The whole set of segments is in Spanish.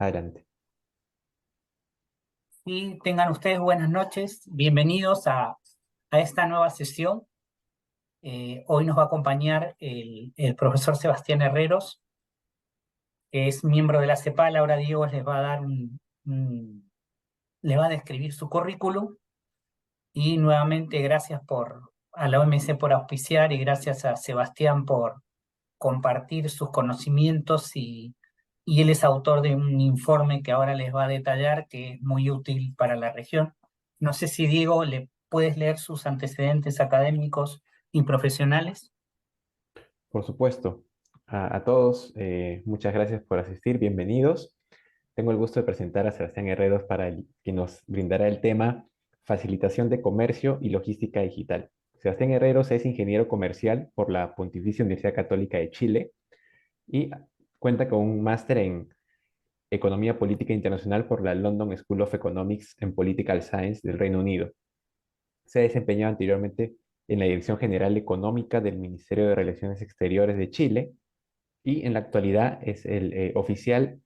Adelante. Y tengan ustedes buenas noches, bienvenidos a esta nueva sesión. Hoy nos va a acompañar el profesor Sebastián Herreros, que es miembro de la CEPAL. Ahora Diego les va a dar les va a describir su currículum. Y nuevamente gracias a la OMC por auspiciar y gracias a Sebastián por compartir sus conocimientos y él es autor de un informe que ahora les va a detallar, que es muy útil para la región. No sé si Diego, le puedes leer sus antecedentes académicos y profesionales. Por supuesto, a todos, muchas gracias por asistir, bienvenidos. Tengo el gusto de presentar a Sebastián Herreros que nos brindará el tema Facilitación de Comercio y Logística Digital. Sebastián Herreros es ingeniero comercial por la Pontificia Universidad Católica de Chile y cuenta con un máster en Economía Política Internacional por la London School of Economics and Political Science del Reino Unido. Se ha desempeñado anteriormente en la Dirección General Económica del Ministerio de Relaciones Exteriores de Chile y en la actualidad es el oficial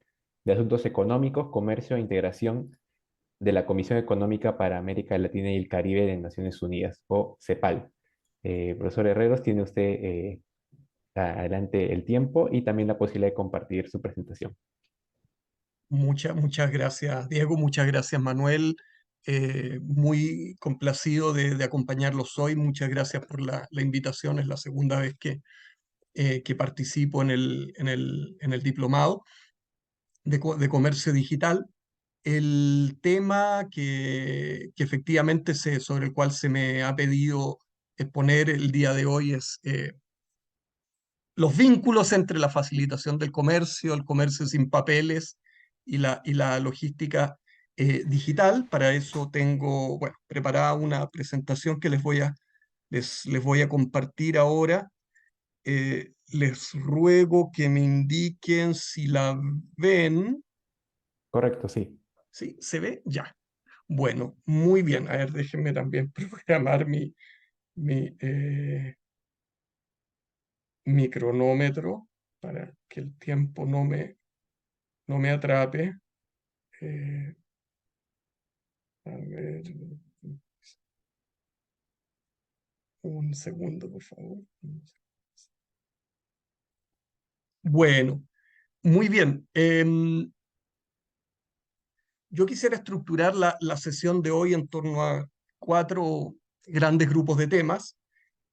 de Asuntos Económicos, Comercio e Integración de la Comisión Económica para América Latina y el Caribe de Naciones Unidas, o CEPAL. Profesor Herreros, tiene usted adelante el tiempo y también la posibilidad de compartir su presentación. Muchas gracias, Diego. Muchas gracias, Manuel. Muy complacido de acompañarlos hoy. Muchas gracias por la invitación. Es la segunda vez que participo en el diplomado de comercio digital. El tema que efectivamente sobre el cual se me ha pedido exponer el día de hoy es los vínculos entre la facilitación del comercio, el comercio sin papeles y la logística digital. Para eso tengo, bueno, preparada una presentación que les voy a compartir ahora. Les ruego que me indiquen si la ven. Correcto, sí. ¿Sí? ¿Se ve? Ya. Bueno, muy bien. A ver, déjenme también programar mi mi cronómetro para que el tiempo no me atrape. Eh, a ver, un segundo, por favor. Bueno, muy bien. Yo quisiera estructurar la sesión de hoy en torno a cuatro grandes grupos de temas.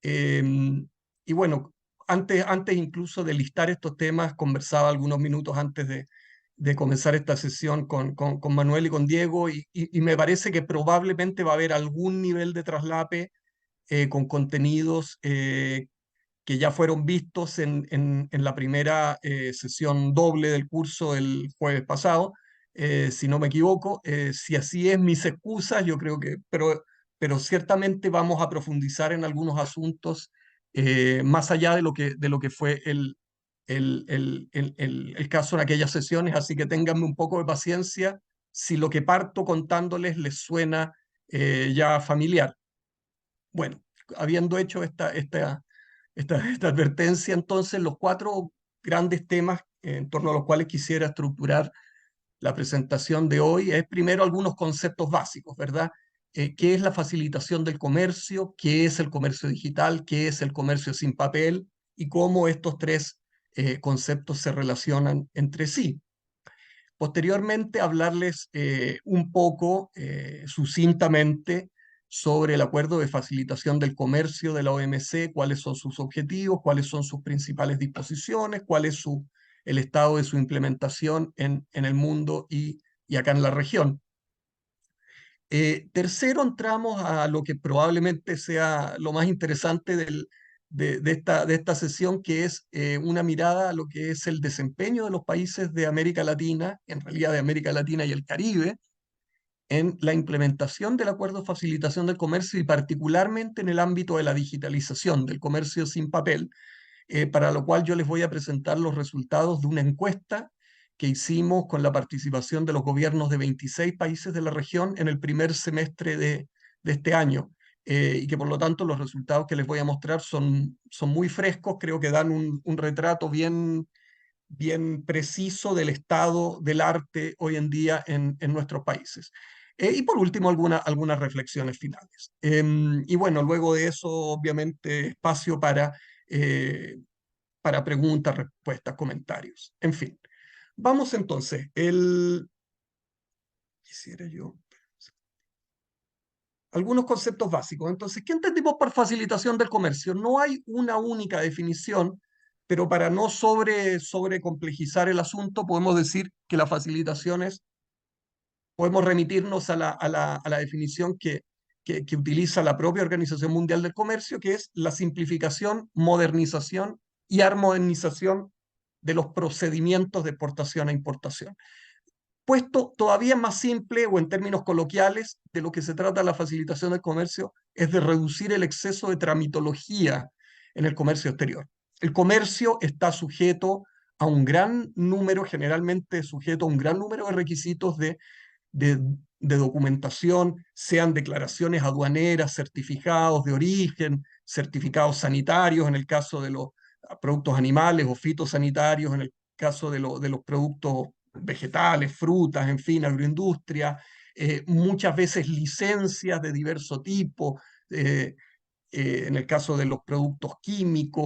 Em, y bueno, antes incluso de listar estos temas, conversaba algunos minutos antes de comenzar esta sesión con Manuel y con Diego, y me parece que probablemente va a haber algún nivel de traslape con contenidos que ya fueron vistos en la primera sesión doble del curso el jueves pasado, si no me equivoco. Si así es, mis excusas, yo creo que, pero ciertamente vamos a profundizar en algunos asuntos más allá de lo que fue el caso en aquellas sesiones, así que ténganme un poco de paciencia si lo que parto contándoles les suena ya familiar. Bueno, habiendo hecho esta advertencia, entonces los cuatro grandes temas en torno a los cuales quisiera estructurar la presentación de hoy es primero algunos conceptos básicos, ¿verdad? ¿Qué es la facilitación del comercio? ¿Qué es el comercio digital? ¿Qué es el comercio sin papel? Y cómo estos tres conceptos se relacionan entre sí. Posteriormente, hablarles un poco sucintamente sobre el acuerdo de facilitación del comercio de la OMC, cuáles son sus objetivos, cuáles son sus principales disposiciones, cuál es el estado de su implementación en el mundo y acá en la región. Tercero, entramos a lo que probablemente sea lo más interesante de esta sesión, que es una mirada a lo que es el desempeño de los países de América Latina, en realidad de América Latina y el Caribe, en la implementación del acuerdo de facilitación del comercio y particularmente en el ámbito de la digitalización del comercio sin papel, para lo cual yo les voy a presentar los resultados de una encuesta que hicimos con la participación de los gobiernos de 26 países de la región en el primer semestre de este año. Y que por lo tanto los resultados que les voy a mostrar son muy frescos, creo que dan un retrato bien preciso del estado del arte hoy en día en nuestros países. Y por último, algunas reflexiones finales. Y bueno, luego de eso, obviamente, espacio para preguntas, respuestas, comentarios. En fin, vamos entonces. Quisiera yo algunos conceptos básicos. Entonces, ¿qué entendemos por facilitación del comercio? No hay una única definición, pero para no sobrecomplejizar el asunto, podemos decir que la facilitación es, podemos remitirnos a la definición que utiliza la propia Organización Mundial del Comercio, que es la simplificación, modernización y armonización de los procedimientos de exportación e importación. Puesto todavía más simple o en términos coloquiales, de lo que se trata la facilitación del comercio es de reducir el exceso de tramitología en el comercio exterior. El comercio está sujeto a un gran número, generalmente sujeto a un gran número de requisitos de, de documentación, sean declaraciones aduaneras, certificados de origen, certificados sanitarios en el caso de los productos animales o fitosanitarios en el caso de los productos vegetales, frutas, en fin, agroindustria, muchas veces licencias de diverso tipo, en el caso de los productos químicos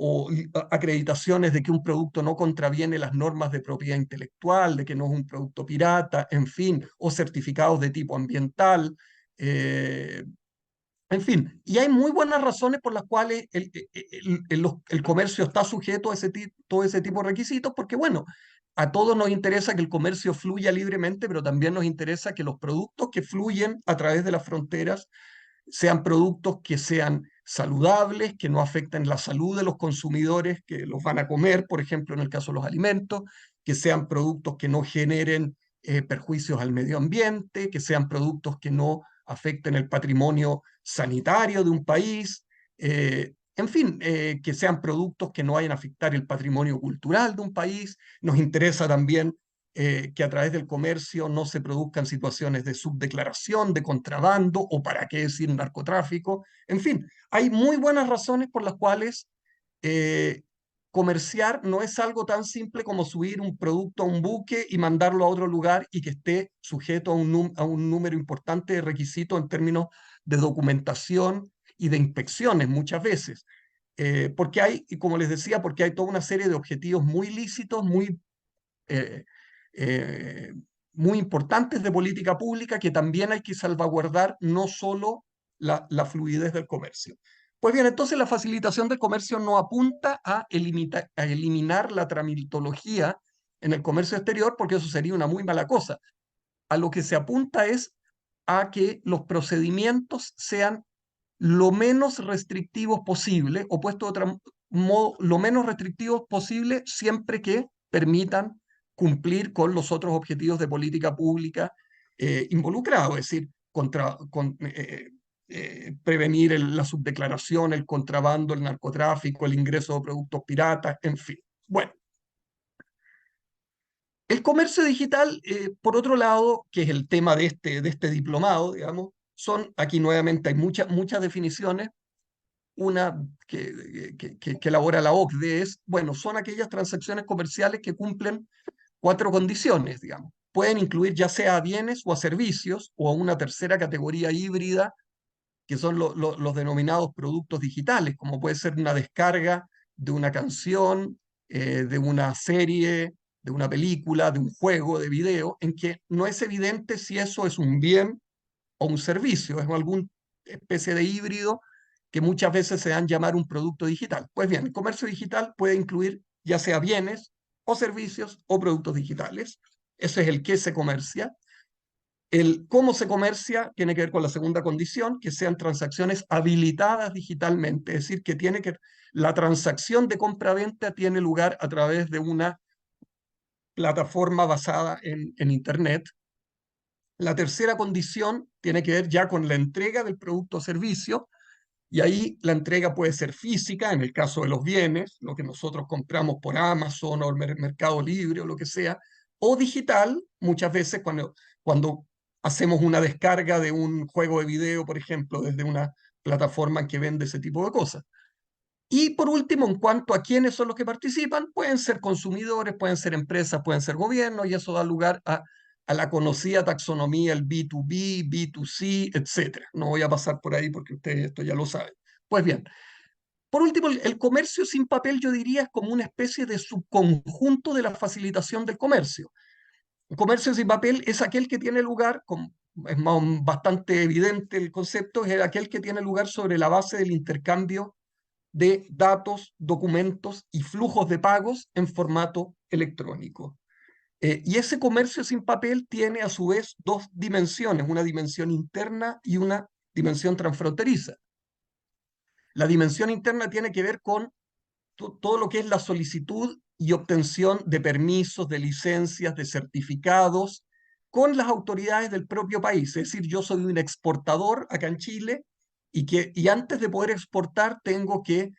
o acreditaciones de que un producto no contraviene las normas de propiedad intelectual, de que no es un producto pirata, en fin, o certificados de tipo ambiental, eh, en fin. Y hay muy buenas razones por las cuales el comercio está sujeto a todo ese tipo de requisitos, porque bueno, a todos nos interesa que el comercio fluya libremente, pero también nos interesa que los productos que fluyen a través de las fronteras sean productos que sean saludables, que no afecten la salud de los consumidores que los van a comer, por ejemplo, en el caso de los alimentos, que sean productos que no generen perjuicios al medio ambiente, que sean productos que no afecten el patrimonio sanitario de un país, en fin, que sean productos que no vayan a afectar el patrimonio cultural de un país. Nos interesa también que a través del comercio no se produzcan situaciones de subdeclaración, de contrabando o para qué decir narcotráfico. En fin, hay muy buenas razones por las cuales eh, comerciar no es algo tan simple como subir un producto a un buque y mandarlo a otro lugar y que esté sujeto a un número importante de requisitos en términos de documentación y de inspecciones muchas veces. Porque hay, y como les decía, porque hay toda una serie de objetivos muy lícitos, eh, eh, muy importantes de política pública que también hay que salvaguardar, no solo la fluidez del comercio. Pues bien, entonces la facilitación del comercio no apunta a eliminar la tramitología en el comercio exterior, porque eso sería una muy mala cosa. A lo que se apunta es a que los procedimientos sean lo menos restrictivos posible, o puesto de otro modo, lo menos restrictivos posible siempre que permitan cumplir con los otros objetivos de política pública involucrados, es decir, prevenir la subdeclaración, el contrabando, el narcotráfico, el ingreso de productos piratas, en fin. Bueno, el comercio digital, por otro lado, que es el tema de este diplomado, digamos, aquí nuevamente hay muchas definiciones. Una que elabora la OCDE es, bueno, son aquellas transacciones comerciales que cumplen 4 condiciones, digamos. Pueden incluir ya sea a bienes o a servicios o a una tercera categoría híbrida, que son los denominados productos digitales, como puede ser una descarga de una canción, de una serie, de una película, de un juego, de video, en que no es evidente si eso es un bien o un servicio, es alguna especie de híbrido que muchas veces se dan llamar un producto digital. Pues bien, el comercio digital puede incluir ya sea bienes o servicios o productos digitales. Ese es el que se comercia. El cómo se comercia tiene que ver con la segunda condición, que sean transacciones habilitadas digitalmente, es decir, la transacción de compra-venta tiene lugar a través de una plataforma basada en Internet. La tercera condición tiene que ver ya con la entrega del producto o servicio, y ahí la entrega puede ser física, en el caso de los bienes, lo que nosotros compramos por Amazon o el Mercado Libre o lo que sea, o digital, muchas veces cuando hacemos una descarga de un juego de video, por ejemplo, desde una plataforma que vende ese tipo de cosas. Y por último, en cuanto a quiénes son los que participan, pueden ser consumidores, pueden ser empresas, pueden ser gobiernos, y eso da lugar a la conocida taxonomía, el B2B, B2C, etc. No voy a pasar por ahí porque ustedes esto ya lo saben. Pues bien, por último, el comercio sin papel yo diría es como una especie de subconjunto de la facilitación del comercio. El comercio sin papel es aquel que tiene lugar, es bastante evidente el concepto, es aquel que tiene lugar sobre la base del intercambio de datos, documentos y flujos de pagos en formato electrónico. Y ese comercio sin papel tiene a su vez dos dimensiones, una dimensión interna y una dimensión transfronteriza. La dimensión interna tiene que ver con todo lo que es la solicitud y obtención de permisos, de licencias, de certificados con las autoridades del propio país. Es decir, yo soy un exportador acá en Chile y antes de poder exportar tengo que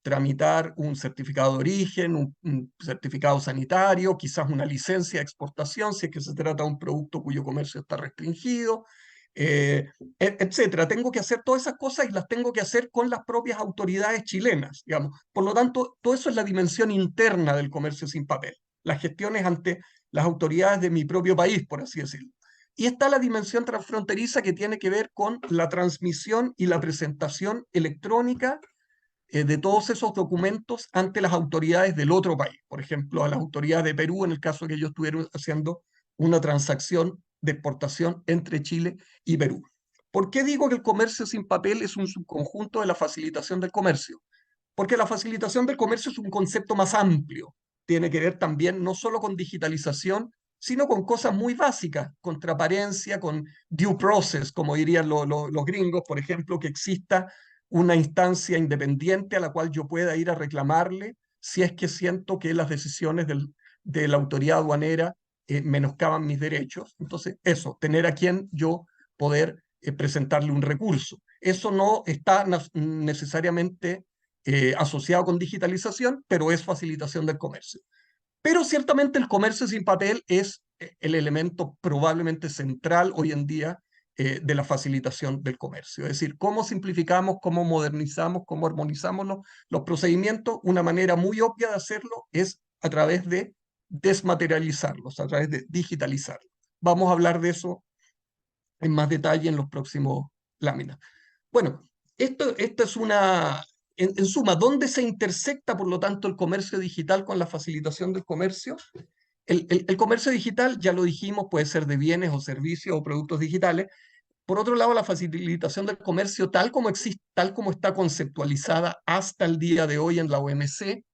tramitar un certificado de origen, un certificado sanitario, quizás una licencia de exportación si es que se trata de un producto cuyo comercio está restringido, etcétera. Tengo que hacer todas esas cosas y las tengo que hacer con las propias autoridades chilenas, digamos. Por lo tanto, todo eso es la dimensión interna del comercio sin papel, las gestiones ante las autoridades de mi propio país, por así decirlo. Y está la dimensión transfronteriza que tiene que ver con la transmisión y la presentación electrónica de todos esos documentos ante las autoridades del otro país. Por ejemplo, a las autoridades de Perú, en el caso de que ellos estuvieran haciendo una transacción de exportación entre Chile y Perú. ¿Por qué digo que el comercio sin papel es un subconjunto de la facilitación del comercio? Porque la facilitación del comercio es un concepto más amplio. Tiene que ver también no solo con digitalización, sino con cosas muy básicas, con transparencia, con due process, como dirían los gringos, por ejemplo, que exista una instancia independiente a la cual yo pueda ir a reclamarle si es que siento que las decisiones de la autoridad aduanera menoscaban mis derechos. Entonces, eso, tener a quien yo poder presentarle un recurso. Eso no está necesariamente asociado con digitalización, pero es facilitación del comercio. Pero ciertamente el comercio sin papel es el elemento probablemente central hoy en día de la facilitación del comercio. Es decir, cómo simplificamos, cómo modernizamos, cómo armonizamos los procedimientos. Una manera muy obvia de hacerlo es a través de desmaterializarlos, a través de digitalizarlos. Vamos a hablar de eso en más detalle en los próximos láminas. Bueno, esto es una, en suma, ¿dónde se intersecta, por lo tanto, el comercio digital con la facilitación del comercio? El comercio digital, ya lo dijimos, puede ser de bienes o servicios o productos digitales. Por otro lado, la facilitación del comercio, tal como existe, tal como está conceptualizada hasta el día de hoy en la OMC,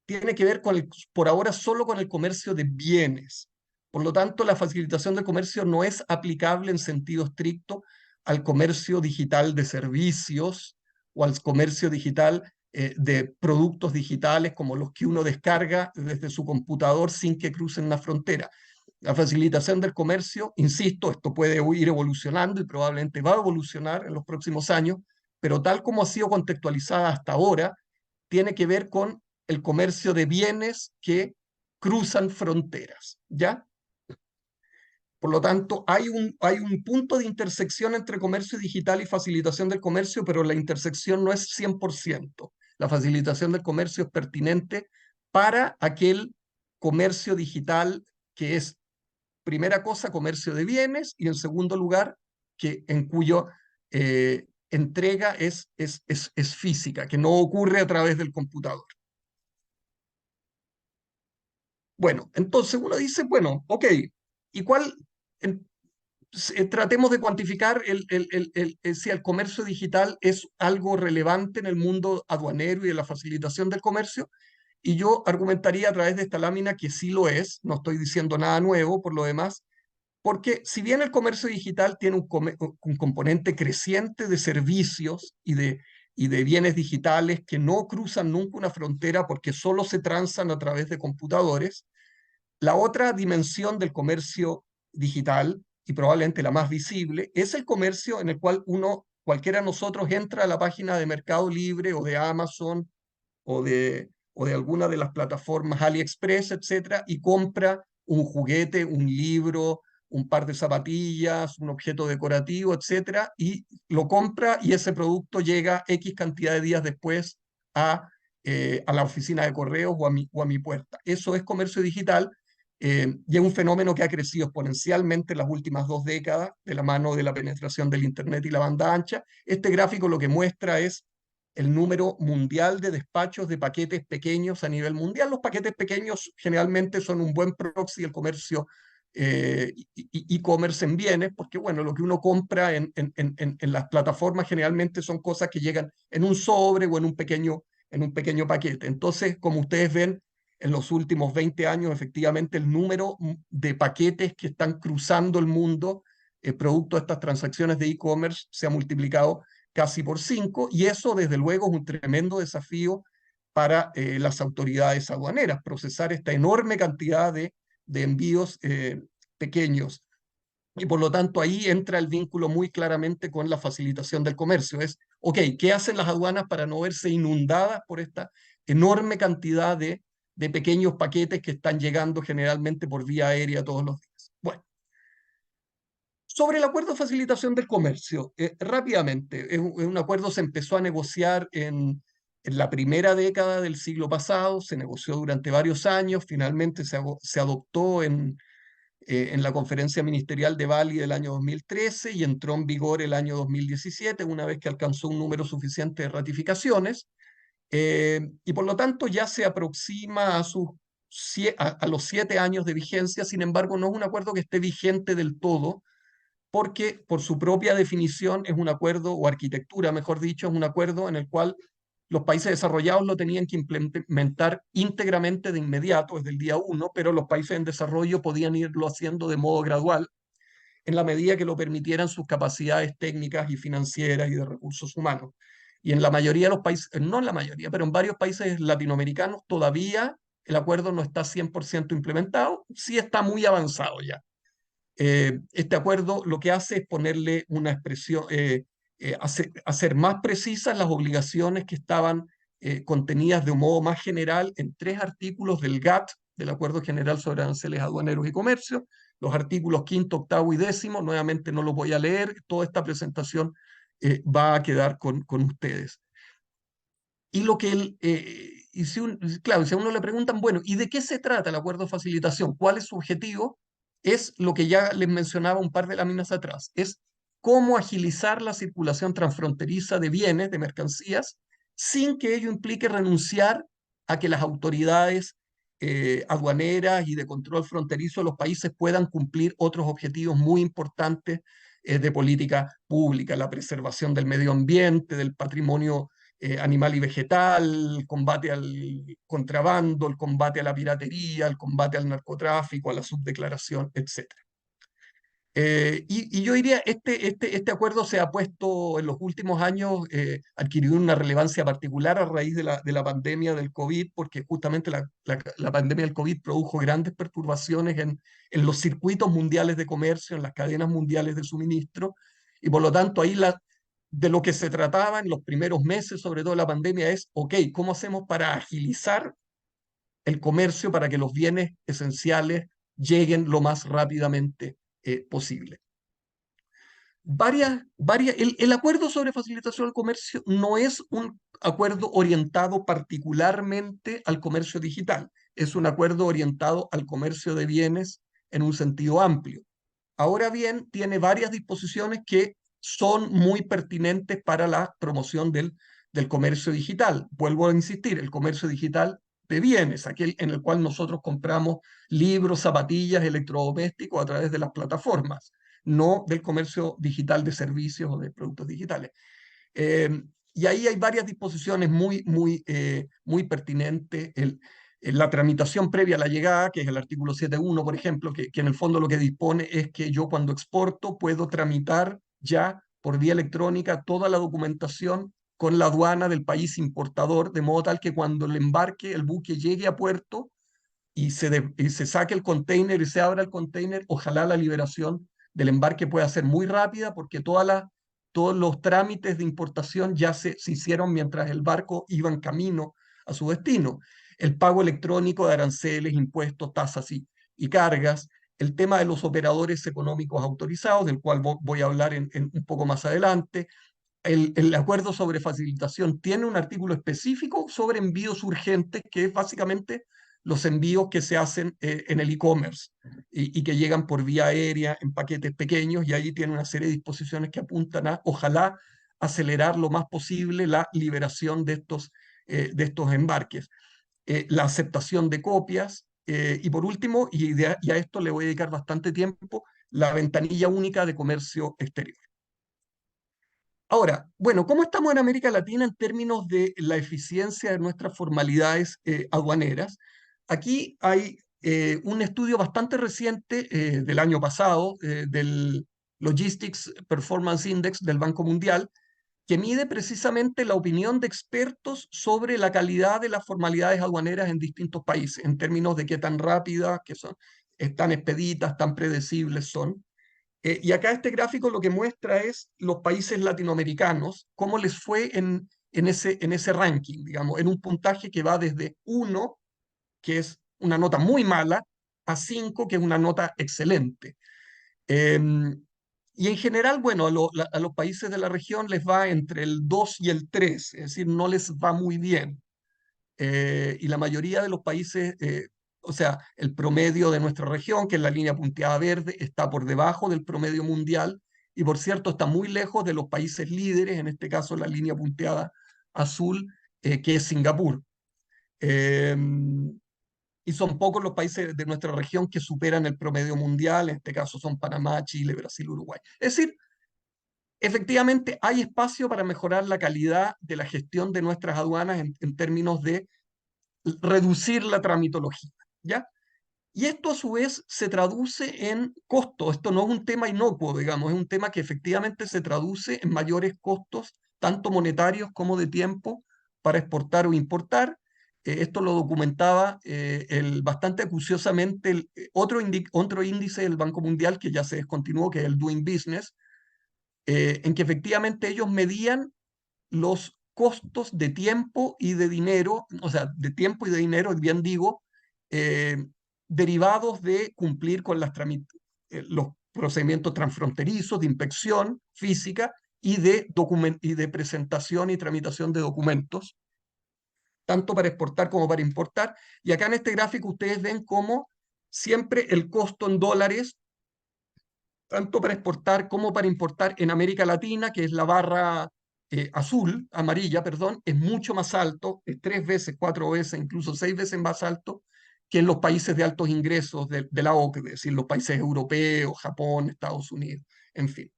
tiene que ver con por ahora solo con el comercio de bienes. Por lo tanto, la facilitación del comercio no es aplicable en sentido estricto al comercio digital de servicios o al comercio digital de productos digitales como los que uno descarga desde su computador sin que crucen la frontera. La facilitación del comercio, insisto, esto puede ir evolucionando y probablemente va a evolucionar en los próximos años, pero tal como ha sido contextualizada hasta ahora, tiene que ver con el comercio de bienes que cruzan fronteras, ¿ya? Por lo tanto, hay un punto de intersección entre comercio digital y facilitación del comercio, pero la intersección no es 100%. La facilitación del comercio es pertinente para aquel comercio digital que es, primera cosa, comercio de bienes, y en segundo lugar, en cuyo entrega es física, que no ocurre a través del computador. Bueno, entonces uno dice, bueno, ok, ¿y cuál? Tratemos de cuantificar si el comercio digital es algo relevante en el mundo aduanero y de la facilitación del comercio. Y yo argumentaría a través de esta lámina que sí lo es, no estoy diciendo nada nuevo por lo demás, porque si bien el comercio digital tiene un componente creciente de servicios y de bienes digitales que no cruzan nunca una frontera porque solo se transan a través de computadores, la otra dimensión del comercio digital, y probablemente la más visible, es el comercio en el cual cualquiera de nosotros entra a la página de Mercado Libre o de Amazon o de alguna de las plataformas AliExpress, etcétera, y compra un juguete, un libro, un par de zapatillas, un objeto decorativo, etcétera, y lo compra y ese producto llega X cantidad de días después a la oficina de correos o a mi puerta. Eso es comercio digital y es un fenómeno que ha crecido exponencialmente en las últimas 2 décadas de la mano de la penetración del Internet y la banda ancha. Este gráfico lo que muestra es el número mundial de despachos de paquetes pequeños a nivel mundial. Los paquetes pequeños generalmente son un buen proxy del comercio e-commerce en bienes, porque bueno, lo que uno compra en las plataformas generalmente son cosas que llegan en un sobre o en un pequeño paquete. Entonces, como ustedes ven, en los últimos 20 años, efectivamente, el número de paquetes que están cruzando el mundo, producto de estas transacciones de e-commerce, se ha multiplicado casi por 5, y eso, desde luego, es un tremendo desafío para las autoridades aduaneras, procesar esta enorme cantidad de envíos pequeños. Y por lo tanto ahí entra el vínculo muy claramente con la facilitación del comercio. Es, ok, ¿qué hacen las aduanas para no verse inundadas por esta enorme cantidad de pequeños paquetes que están llegando generalmente por vía aérea todos los días? Bueno, sobre el acuerdo de facilitación del comercio, rápidamente, es un acuerdo se empezó a negociar en la primera década del siglo pasado, se negoció durante varios años, finalmente se adoptó en la conferencia ministerial de Bali del año 2013 y entró en vigor el año 2017, una vez que alcanzó un número suficiente de ratificaciones, y por lo tanto ya se aproxima a los 7 años de vigencia. Sin embargo, no es un acuerdo que esté vigente del todo, porque por su propia definición es un acuerdo, o arquitectura, mejor dicho, es un acuerdo en el cual los países desarrollados lo tenían que implementar íntegramente de inmediato, desde el día 1, pero los países en desarrollo podían irlo haciendo de modo gradual, en la medida que lo permitieran sus capacidades técnicas y financieras y de recursos humanos. Y en la mayoría de los países, no en la mayoría, pero en varios países latinoamericanos todavía el acuerdo no está 100% implementado, sí está muy avanzado ya. Este acuerdo lo que hace es ponerle una expresión, hacer más precisas las obligaciones que estaban contenidas de un modo más general en 3 artículos del GATT, del Acuerdo General sobre Aranceles Aduaneros y Comercio, los artículos 5º, 8º y 10º. Nuevamente no los voy a leer, toda esta presentación va a quedar con ustedes. Y lo que él, claro, si a uno le preguntan, bueno, ¿y de qué se trata el acuerdo de facilitación? ¿Cuál es su objetivo? Es lo que ya les mencionaba un par de láminas atrás, es cómo agilizar la circulación transfronteriza de bienes, de mercancías, sin que ello implique renunciar a que las autoridades aduaneras y de control fronterizo de los países puedan cumplir otros objetivos muy importantes de política pública: la preservación del medio ambiente, del patrimonio animal y vegetal, el combate al contrabando, el combate a la piratería, el combate al narcotráfico, a la subdeclaración, etc. Y yo diría, este acuerdo se ha puesto en los últimos años, adquirió una relevancia particular a raíz de la pandemia del COVID, porque justamente la pandemia del COVID produjo grandes perturbaciones en los circuitos mundiales de comercio, en las cadenas mundiales de suministro, y por lo tanto ahí de lo que se trataba en los primeros meses, sobre todo de la pandemia, es, ok, ¿cómo hacemos para agilizar el comercio para que los bienes esenciales lleguen lo más rápidamente posible? El acuerdo sobre facilitación del comercio no es un acuerdo orientado particularmente al comercio digital, es un acuerdo orientado al comercio de bienes en un sentido amplio. Ahora bien, tiene varias disposiciones que son muy pertinentes para la promoción del comercio digital. Vuelvo a insistir, el comercio digital de bienes, aquel en el cual nosotros compramos libros, zapatillas, electrodomésticos a través de las plataformas, no del comercio digital de servicios o de productos digitales. Y ahí hay varias disposiciones muy pertinentes. La tramitación previa a la llegada, que es el artículo 7.1, por ejemplo, que en el fondo lo que dispone es que yo, cuando exporto, puedo tramitar ya por vía electrónica toda la documentación con la aduana del país importador, de modo tal que cuando el embarque, el buque llegue a puerto y se saque el container y se abra el container, ojalá la liberación del embarque pueda ser muy rápida, porque todos los trámites de importación ya se hicieron mientras el barco iba en camino a su destino. El pago electrónico de aranceles, impuestos, tasas y cargas, el tema de los operadores económicos autorizados, del cual voy a hablar un poco más adelante, el acuerdo sobre facilitación tiene un artículo específico sobre envíos urgentes, que es básicamente los envíos que se hacen en el e-commerce y que llegan por vía aérea en paquetes pequeños, y ahí tiene una serie de disposiciones que apuntan a, ojalá, acelerar lo más posible la liberación de estos embarques. La aceptación de copias y por último, y a esto le voy a dedicar bastante tiempo, la ventanilla única de comercio exterior. Ahora, bueno, ¿cómo estamos en América Latina en términos de la eficiencia de nuestras formalidades aduaneras? Aquí hay un estudio bastante reciente del año pasado, del Logistics Performance Index del Banco Mundial, que mide precisamente la opinión de expertos sobre la calidad de las formalidades aduaneras en distintos países, en términos de qué tan rápidas, que son, tan expeditas, tan predecibles son. Y acá este gráfico lo que muestra es los países latinoamericanos, cómo les fue en ese ranking, digamos, en un puntaje que va desde 1, que es una nota muy mala, a 5, que es una nota excelente. Y en general, bueno, a los países de la región les va entre el 2 y el 3, es decir, no les va muy bien. Y la mayoría de los países, o sea, el promedio de nuestra región, que es la línea punteada verde, está por debajo del promedio mundial y por cierto está muy lejos de los países líderes, en este caso la línea punteada azul, que es Singapur. Eh, y son pocos los países de nuestra región que superan el promedio mundial, en este caso son Panamá, Chile, Brasil, Uruguay. Es decir, efectivamente hay espacio para mejorar la calidad de la gestión de nuestras aduanas en términos de reducir la tramitología, ¿ya? Y esto a su vez se traduce en costo. Esto no es un tema inocuo, digamos, es un tema que efectivamente se traduce en mayores costos, tanto monetarios como de tiempo, para exportar o importar. Esto lo documentaba bastante acuciosamente otro índice del Banco Mundial que ya se descontinuó, que es el Doing Business, en que efectivamente ellos medían los costos de tiempo y de dinero, o sea, de tiempo y de dinero, bien digo, eh, derivados de cumplir con los procedimientos transfronterizos de inspección física y de presentación y tramitación de documentos, tanto para exportar como para importar. Y acá en este gráfico ustedes ven cómo siempre el costo en dólares, tanto para exportar como para importar en América Latina, que es la barra amarilla, perdón, es mucho más alto, es 3 veces, 4 veces, incluso 6 veces más alto que en los países de altos ingresos de la OCDE, es decir, los países europeos, Japón, Estados Unidos, en fin.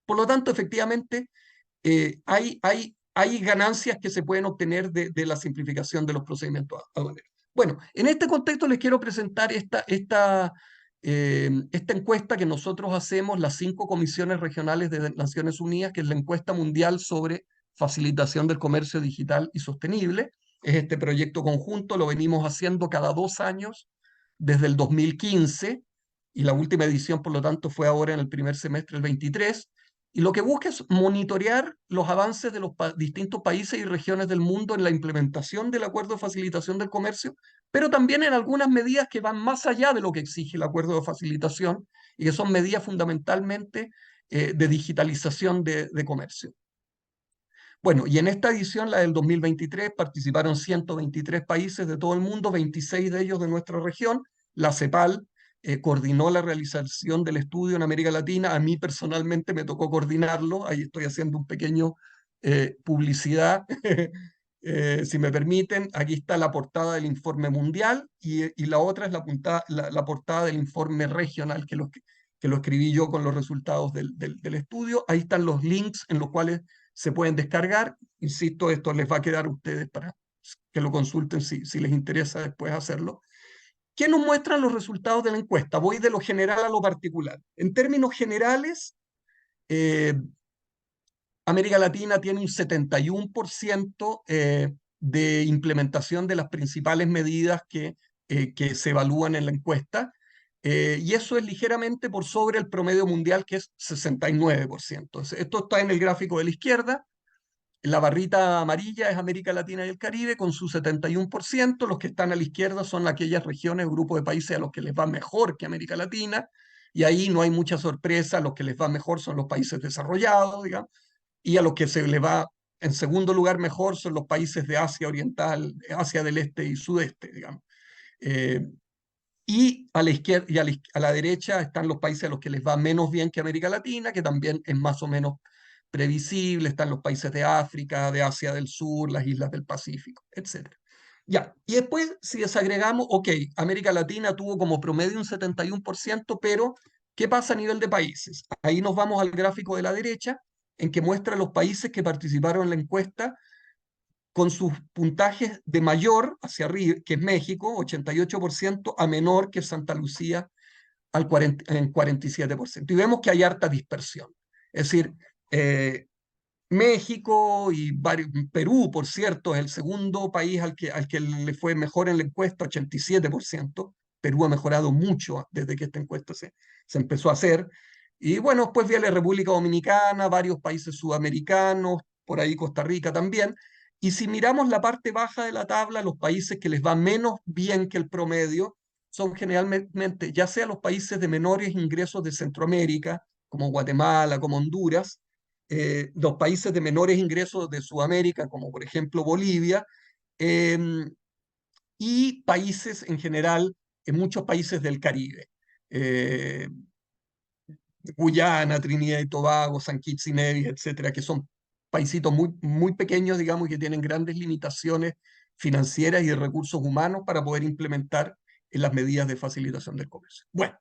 Por lo tanto, efectivamente, hay ganancias que se pueden obtener de la simplificación de los procedimientos aduaneros. Bueno, en este contexto les quiero presentar esta encuesta que nosotros hacemos, las 5 comisiones regionales de Naciones Unidas, que es la encuesta mundial sobre facilitación del comercio digital y sostenible. Es este proyecto conjunto, lo venimos haciendo cada 2 años desde el 2015 y la última edición, por lo tanto, fue ahora en el primer semestre del 23. Y lo que busca es monitorear los avances de los distintos países y regiones del mundo en la implementación del acuerdo de facilitación del comercio, pero también en algunas medidas que van más allá de lo que exige el acuerdo de facilitación y que son medidas fundamentalmente de digitalización de comercio. Bueno, y en esta edición, la del 2023, participaron 123 países de todo el mundo, 26 de ellos de nuestra región. La CEPAL coordinó la realización del estudio en América Latina. A mí personalmente me tocó coordinarlo. Ahí estoy haciendo un pequeño publicidad. Si me permiten, aquí está la portada del informe mundial y la otra es la portada del informe regional que lo escribí yo con los resultados del estudio. Ahí están los links en los cuales se pueden descargar. Insisto, esto les va a quedar a ustedes para que lo consulten si les interesa después hacerlo. ¿Qué nos muestran los resultados de la encuesta? Voy de lo general a lo particular. En términos generales, América Latina tiene un 71% de implementación de las principales medidas que se evalúan en la encuesta, y eso es ligeramente por sobre el promedio mundial, que es 69%. Esto está en el gráfico de la izquierda. La barrita amarilla es América Latina y el Caribe con su 71%. Los que están a la izquierda son aquellas regiones, grupos de países a los que les va mejor que América Latina, y ahí no hay mucha sorpresa, los que les va mejor son los países desarrollados, digamos. y a los que se le va en segundo lugar mejor son los países de Asia Oriental, Asia del Este y Sudeste, digamos. Eh, y a la izquierda y a la derecha están los países a los que les va menos bien que América Latina, que también es más o menos previsible. Están los países de África, de Asia del Sur, las islas del Pacífico, etc. Ya, y después si desagregamos, ok, América Latina tuvo como promedio un 71%, pero ¿qué pasa a nivel de países? Ahí nos vamos al gráfico de la derecha, en que muestra los países que participaron en la encuesta con sus puntajes de mayor hacia arriba, que es México, 88%, a menor que Santa Lucía, en 47%. Y vemos que hay harta dispersión. Es decir, México y Perú, por cierto, es el segundo país al que le fue mejor en la encuesta, 87%. Perú ha mejorado mucho desde que esta encuesta se empezó a hacer. Y bueno, después viene la República Dominicana, varios países sudamericanos, por ahí Costa Rica también. Y si miramos la parte baja de la tabla, los países que les va menos bien que el promedio son generalmente ya sea los países de menores ingresos de Centroamérica, como Guatemala, como Honduras, los países de menores ingresos de Sudamérica, como por ejemplo Bolivia, eh, y países en general, en muchos países del Caribe. Eh, Guyana, Trinidad y Tobago, San Kitts y Nevis, etcétera, que son paisitos muy, muy pequeños, digamos, y que tienen grandes limitaciones financieras y de recursos humanos para poder implementar las medidas de facilitación del comercio. Bueno,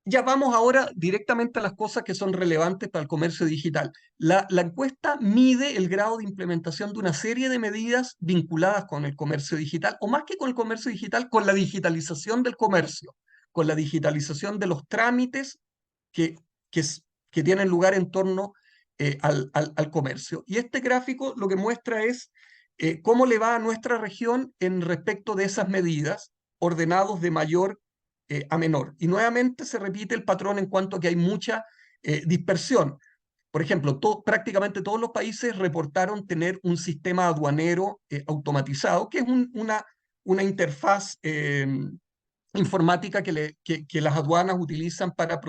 ya vamos ahora directamente a las cosas que son relevantes para el comercio digital. La encuesta mide el grado de implementación de una serie de medidas vinculadas con el comercio digital, o más que con el comercio digital, con la digitalización del comercio, con la digitalización de los trámites que, que, que tienen lugar en torno al comercio. Y este gráfico lo que muestra es cómo le va a nuestra región en respecto de esas medidas, ordenados de mayor a menor. Y nuevamente se repite el patrón en cuanto a que hay mucha dispersión. Por ejemplo, prácticamente todos los países reportaron tener un sistema aduanero automatizado, que es una interfaz informática que las aduanas utilizan para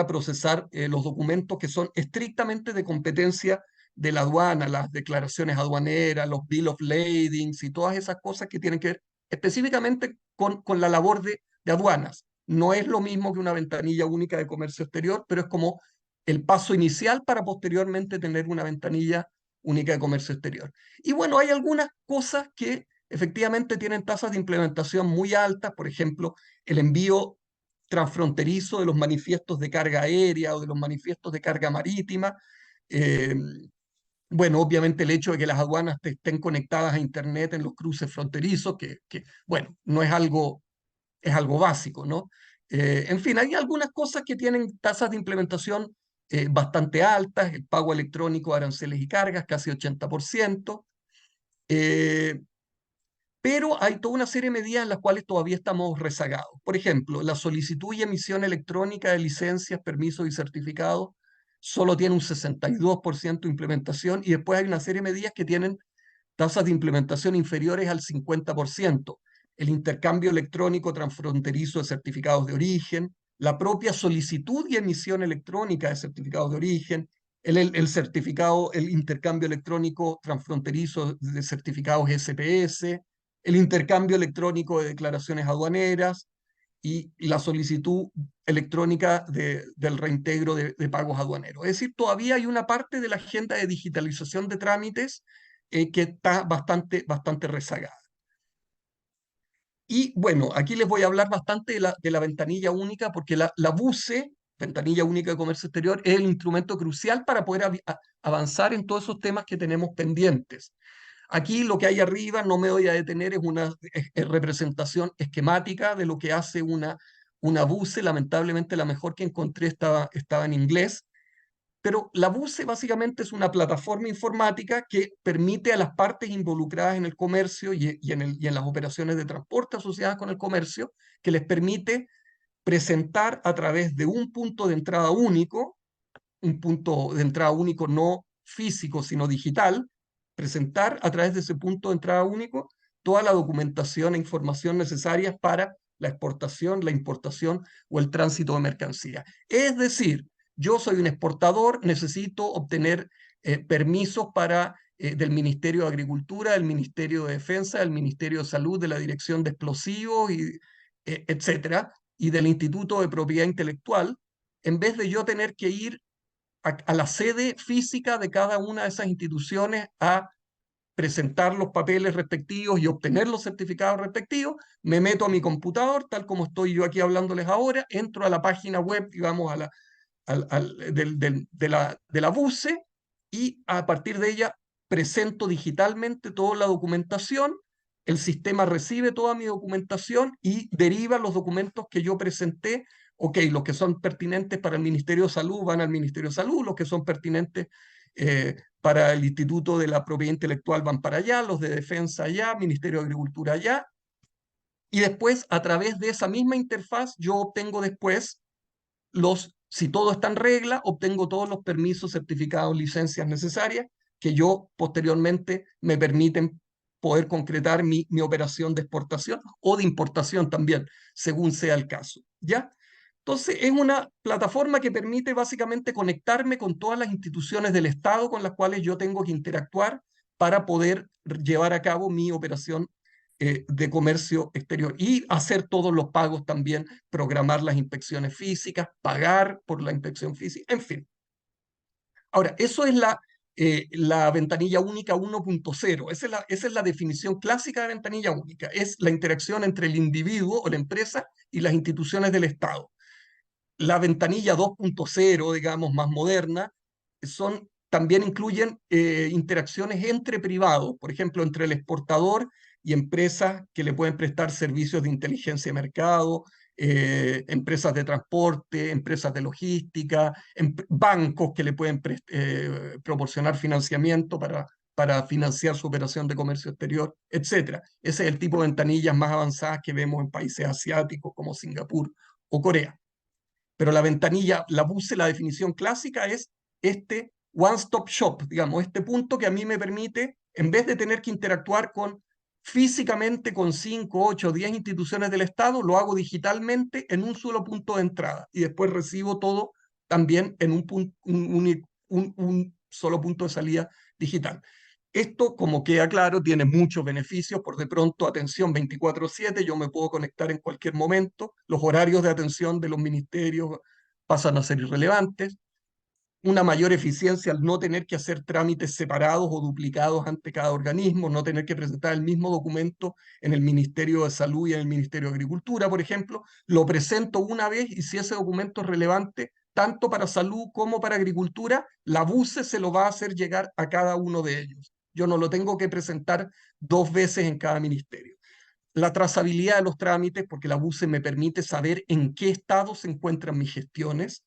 procesar los documentos que son estrictamente de competencia de la aduana, las declaraciones aduaneras, los bill of ladings y todas esas cosas que tienen que ver específicamente con la labor de aduanas. No es lo mismo que una ventanilla única de comercio exterior, pero es como el paso inicial para posteriormente tener una ventanilla única de comercio exterior. Y bueno, hay algunas cosas que efectivamente tienen tasas de implementación muy altas, por ejemplo, el envío transfronterizo de los manifiestos de carga aérea o de los manifiestos de carga marítima. Eh, bueno, obviamente el hecho de que las aduanas estén conectadas a Internet en los cruces fronterizos, bueno, no es algo, es algo básico, ¿no? En fin, hay algunas cosas que tienen tasas de implementación bastante altas, el pago electrónico de aranceles y cargas, casi 80%. Eh, pero hay toda una serie de medidas en las cuales todavía estamos rezagados. Por ejemplo, la solicitud y emisión electrónica de licencias, permisos y certificados solo tiene un 62% de implementación, y después hay una serie de medidas que tienen tasas de implementación inferiores al 50%. El intercambio electrónico transfronterizo de certificados de origen, la propia solicitud y emisión electrónica de certificados de origen, el intercambio electrónico transfronterizo de certificados SPS, el intercambio electrónico de declaraciones aduaneras y la solicitud electrónica del reintegro de pagos aduaneros. Es decir, todavía hay una parte de la agenda de digitalización de trámites que está bastante rezagada. Y bueno, aquí les voy a hablar bastante de la ventanilla única, porque la BUCE, Ventanilla Única de Comercio Exterior, es el instrumento crucial para poder avanzar en todos esos temas que tenemos pendientes. Aquí lo que hay arriba, no me voy a detener, es una representación esquemática de lo que hace una BUCE. Lamentablemente la mejor que encontré estaba en inglés, pero la BUCE básicamente es una plataforma informática que permite a las partes involucradas en el comercio y en las operaciones de transporte asociadas con el comercio, que les permite presentar a través de un punto de entrada único, un punto de entrada único no físico, sino digital, presentar a través de ese punto de entrada único toda la documentación e información necesarias para la exportación, la importación o el tránsito de mercancía. Es decir, yo soy un exportador, necesito obtener permisos del Ministerio de Agricultura, del Ministerio de Defensa, del Ministerio de Salud, de la Dirección de Explosivos, etcétera, y del Instituto de Propiedad Intelectual, en vez de yo tener que ir a la sede física de cada una de esas instituciones a presentar los papeles respectivos y obtener los certificados respectivos, me meto a mi computador, tal como estoy yo aquí hablándoles ahora, entro a la página web, digamos, de la BUCE, y a partir de ella presento digitalmente toda la documentación, el sistema recibe toda mi documentación y deriva los documentos que yo presenté. Ok, los que son pertinentes para el Ministerio de Salud van al Ministerio de Salud, los que son pertinentes para el Instituto de la Propiedad Intelectual van para allá, los de Defensa allá, Ministerio de Agricultura allá, y después a través de esa misma interfaz yo obtengo después si todo está en regla, obtengo todos los permisos, certificados, licencias necesarias que yo posteriormente me permiten poder concretar mi operación de exportación o de importación también, según sea el caso, ¿ya? Entonces, es una plataforma que permite básicamente conectarme con todas las instituciones del Estado con las cuales yo tengo que interactuar para poder llevar a cabo mi operación de comercio exterior y hacer todos los pagos también, programar las inspecciones físicas, pagar por la inspección física, en fin. Ahora, eso es la ventanilla única 1.0. Esa es la definición clásica de ventanilla única. Es la interacción entre el individuo o la empresa y las instituciones del Estado. La ventanilla 2.0, digamos, más moderna, también incluyen interacciones entre privados, por ejemplo, entre el exportador y empresas que le pueden prestar servicios de inteligencia de mercado, empresas de transporte, empresas de logística, bancos que le pueden proporcionar financiamiento para financiar su operación de comercio exterior, etc. Ese es el tipo de ventanillas más avanzadas que vemos en países asiáticos como Singapur o Corea. Pero la ventanilla, la BUCE, la definición clásica es este one-stop shop, digamos, este punto que a mí me permite, en vez de tener que interactuar físicamente con 5, 8, 10 instituciones del Estado, lo hago digitalmente en un solo punto de entrada y después recibo todo también en un solo punto de salida digital. Esto, como queda claro, tiene muchos beneficios. Por de pronto, atención 24/7, yo me puedo conectar en cualquier momento. Los horarios de atención de los ministerios pasan a ser irrelevantes. Una mayor eficiencia al no tener que hacer trámites separados o duplicados ante cada organismo, no tener que presentar el mismo documento en el Ministerio de Salud y en el Ministerio de Agricultura, por ejemplo. Lo presento una vez y si ese documento es relevante tanto para salud como para agricultura, la BUCE se lo va a hacer llegar a cada uno de ellos. Yo no lo tengo que presentar 2 veces en cada ministerio. La trazabilidad de los trámites, porque la BUCE me permite saber en qué estado se encuentran mis gestiones.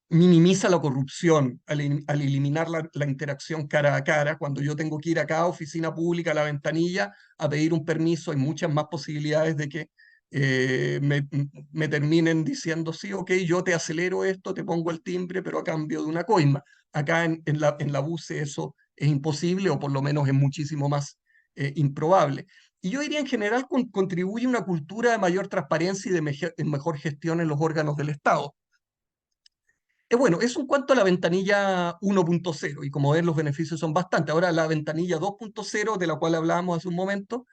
Minimiza la corrupción al eliminar la interacción cara a cara. Cuando yo tengo que ir a cada oficina pública, a la ventanilla, a pedir un permiso, hay muchas más posibilidades de que me terminen diciendo, sí, ok, yo te acelero esto, te pongo el timbre, pero a cambio de una coima. Acá en la BUCE eso es imposible, o por lo menos es muchísimo más improbable. Y yo diría en general contribuye a una cultura de mayor transparencia y de mejor gestión en los órganos del Estado. Bueno, eso en cuanto a la ventanilla 1.0, y como ven los beneficios son bastantes. Ahora la ventanilla 2.0, de la cual hablábamos hace un momento,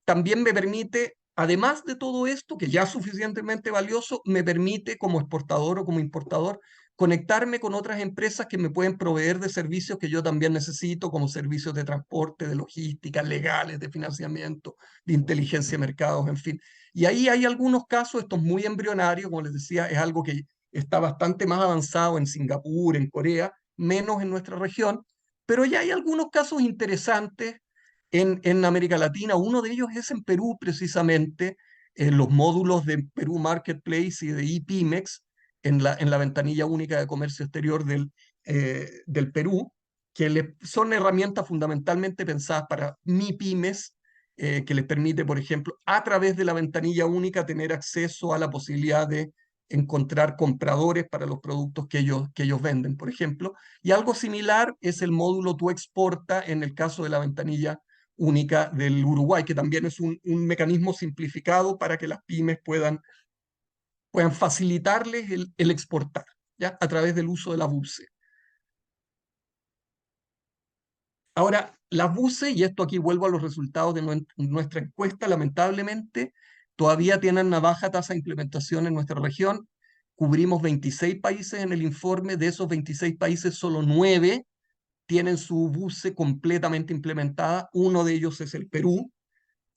también me permite, además de todo esto, que ya es suficientemente valioso, me permite como exportador o como importador conectarme con otras empresas que me pueden proveer de servicios que yo también necesito, como servicios de transporte, de logística, legales, de financiamiento, de inteligencia de mercados, en fin. Y ahí hay algunos casos, estos muy embrionarios, como les decía, es algo que está bastante más avanzado en Singapur, en Corea, menos en nuestra región, pero ya hay algunos casos interesantes en América Latina. Uno de ellos es en Perú, precisamente, en los módulos de Perú Marketplace y de ePymex, en la ventanilla única de comercio exterior del Perú, que son herramientas fundamentalmente pensadas para MIPYMES, que les permite, por ejemplo, a través de la ventanilla única tener acceso a la posibilidad de encontrar compradores para los productos que ellos venden, por ejemplo. Y algo similar es el módulo Tú Exporta en el caso de la ventanilla única del Uruguay, que también es un mecanismo simplificado para que las pymes puedan puedan facilitarles el exportar, ¿ya? A través del uso de la BUCE. Ahora, las BUCE, y esto aquí vuelvo a los resultados de nuestra encuesta, lamentablemente todavía tienen una baja tasa de implementación en nuestra región. Cubrimos 26 países en el informe, de esos 26 países solo 9 tienen su BUCE completamente implementada, uno de ellos es el Perú,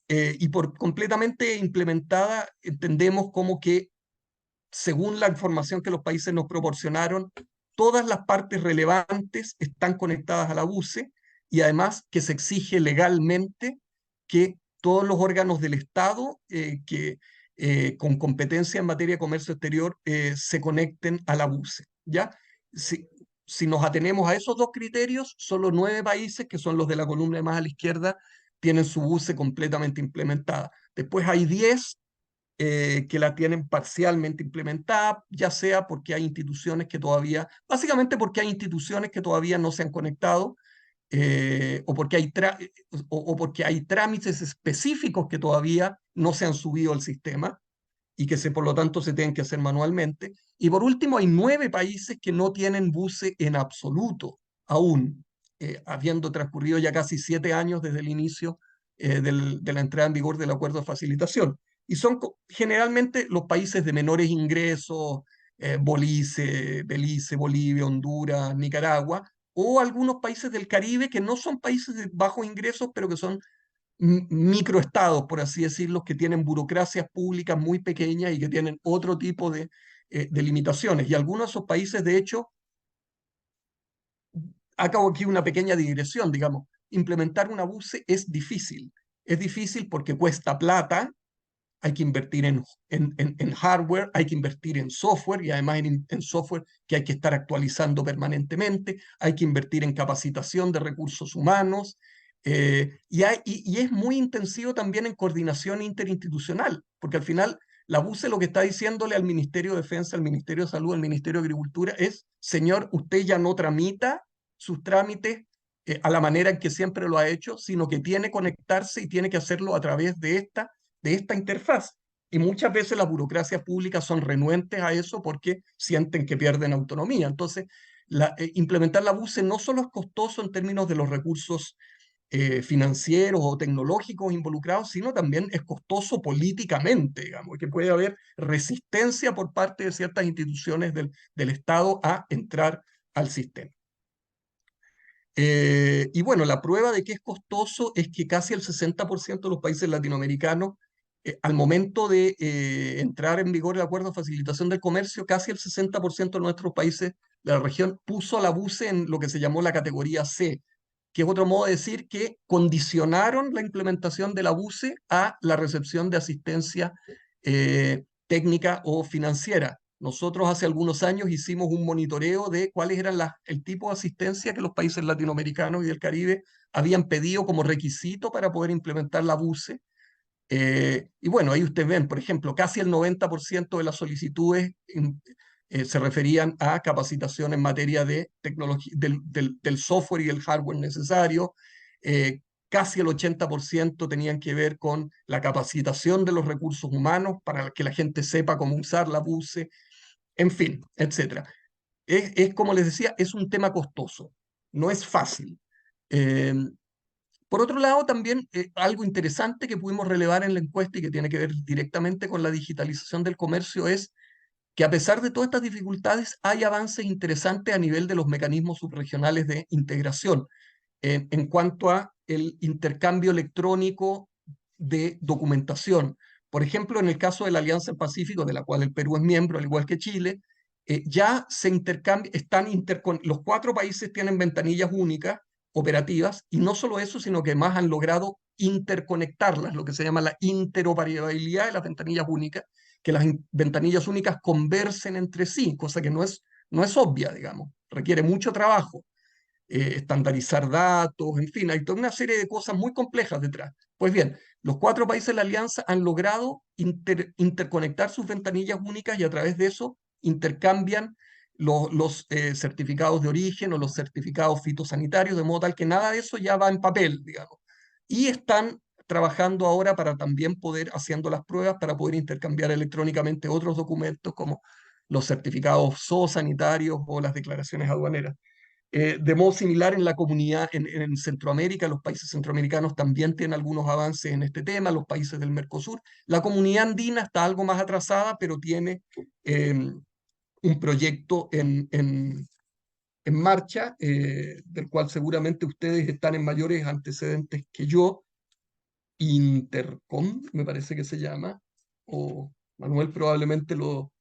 y por completamente implementada entendemos como que, según la información que los países nos proporcionaron, todas las partes relevantes están conectadas a la BUCE y además que se exige legalmente que todos los órganos del Estado con competencia en materia de comercio exterior se conecten a la BUCE, ¿ya? Si, si nos atenemos a esos dos criterios, solo 9 países, que son los de la columna más a la izquierda, tienen su BUCE completamente implementada. Después hay 10 que la tienen parcialmente implementada, ya sea porque hay instituciones que todavía, básicamente porque hay instituciones que todavía no se han conectado, o porque hay trámites específicos que todavía no se han subido al sistema y que por lo tanto se tienen que hacer manualmente. Y por último, hay 9 países que no tienen BUCE en absoluto, aún, habiendo transcurrido ya casi 7 años desde el inicio de la entrada en vigor del acuerdo de facilitación. Y son generalmente los países de menores ingresos, Belice, Bolivia, Honduras, Nicaragua, o algunos países del Caribe que no son países de bajos ingresos, pero que son microestados, por así decirlo, que tienen burocracias públicas muy pequeñas y que tienen otro tipo de limitaciones. Y algunos de esos países, de hecho, acabo aquí una pequeña digresión, digamos, implementar una BUCE es difícil. Es difícil porque cuesta plata, hay que invertir en hardware, hay que invertir en software y además en software que hay que estar actualizando permanentemente, hay que invertir en capacitación de recursos humanos y es muy intensivo también en coordinación interinstitucional, porque al final la BUCE lo que está diciéndole al Ministerio de Defensa, al Ministerio de Salud, al Ministerio de Agricultura es, señor, usted ya no tramita sus trámites a la manera en que siempre lo ha hecho, sino que tiene que conectarse y tiene que hacerlo a través de esta interfaz. Y muchas veces las burocracias públicas son renuentes a eso porque sienten que pierden autonomía. Entonces, implementar la BUCE no solo es costoso en términos de los recursos financieros o tecnológicos involucrados, sino también es costoso políticamente, digamos, que puede haber resistencia por parte de ciertas instituciones del Estado a entrar al sistema. Y bueno, la prueba de que es costoso es que casi el 60% de los países latinoamericanos, al momento de entrar en vigor el acuerdo de facilitación del comercio, casi el 60% de nuestros países de la región puso a la BUCE en lo que se llamó la categoría C, que es otro modo de decir que condicionaron la implementación de la BUCE a la recepción de asistencia técnica o financiera. Nosotros hace algunos años hicimos un monitoreo de cuáles eran el tipo de asistencia que los países latinoamericanos y del Caribe habían pedido como requisito para poder implementar la BUCE. Y bueno, ahí ustedes ven, por ejemplo, casi el 90% de las solicitudes se referían a capacitación en materia de tecnología, del software y el hardware necesario. Casi el 80% tenían que ver con la capacitación de los recursos humanos para que la gente sepa cómo usar la BUCE, en fin, etcétera. Como les decía, es un tema costoso, no es fácil. Eh, por otro lado, también algo interesante que pudimos relevar en la encuesta y que tiene que ver directamente con la digitalización del comercio es que, a pesar de todas estas dificultades, hay avances interesantes a nivel de los mecanismos subregionales de integración en cuanto a el intercambio electrónico de documentación. Por ejemplo, en el caso de la Alianza del Pacífico, de la cual el Perú es miembro, al igual que Chile, ya se intercambia, los 4 países tienen ventanillas únicas operativas, y no solo eso, sino que más han logrado interconectarlas, lo que se llama la interoperabilidad de las ventanillas únicas, que las ventanillas únicas conversen entre sí, cosa que no es obvia, digamos, requiere mucho trabajo, estandarizar datos, en fin, hay toda una serie de cosas muy complejas detrás. Pues bien, los 4 países de la alianza han logrado interconectar sus ventanillas únicas y a través de eso intercambian los certificados de origen o los certificados fitosanitarios, de modo tal que nada de eso ya va en papel, digamos. Y están trabajando ahora para también poder, haciendo las pruebas, para poder intercambiar electrónicamente otros documentos como los certificados zoosanitarios o las declaraciones aduaneras. De modo similar en la comunidad, en Centroamérica, los países centroamericanos también tienen algunos avances en este tema, los países del Mercosur. La comunidad andina está algo más atrasada, pero tiene un proyecto en marcha, del cual seguramente ustedes están en mayores antecedentes que yo. Intercom, me parece que se llama, o Manuel probablemente lo...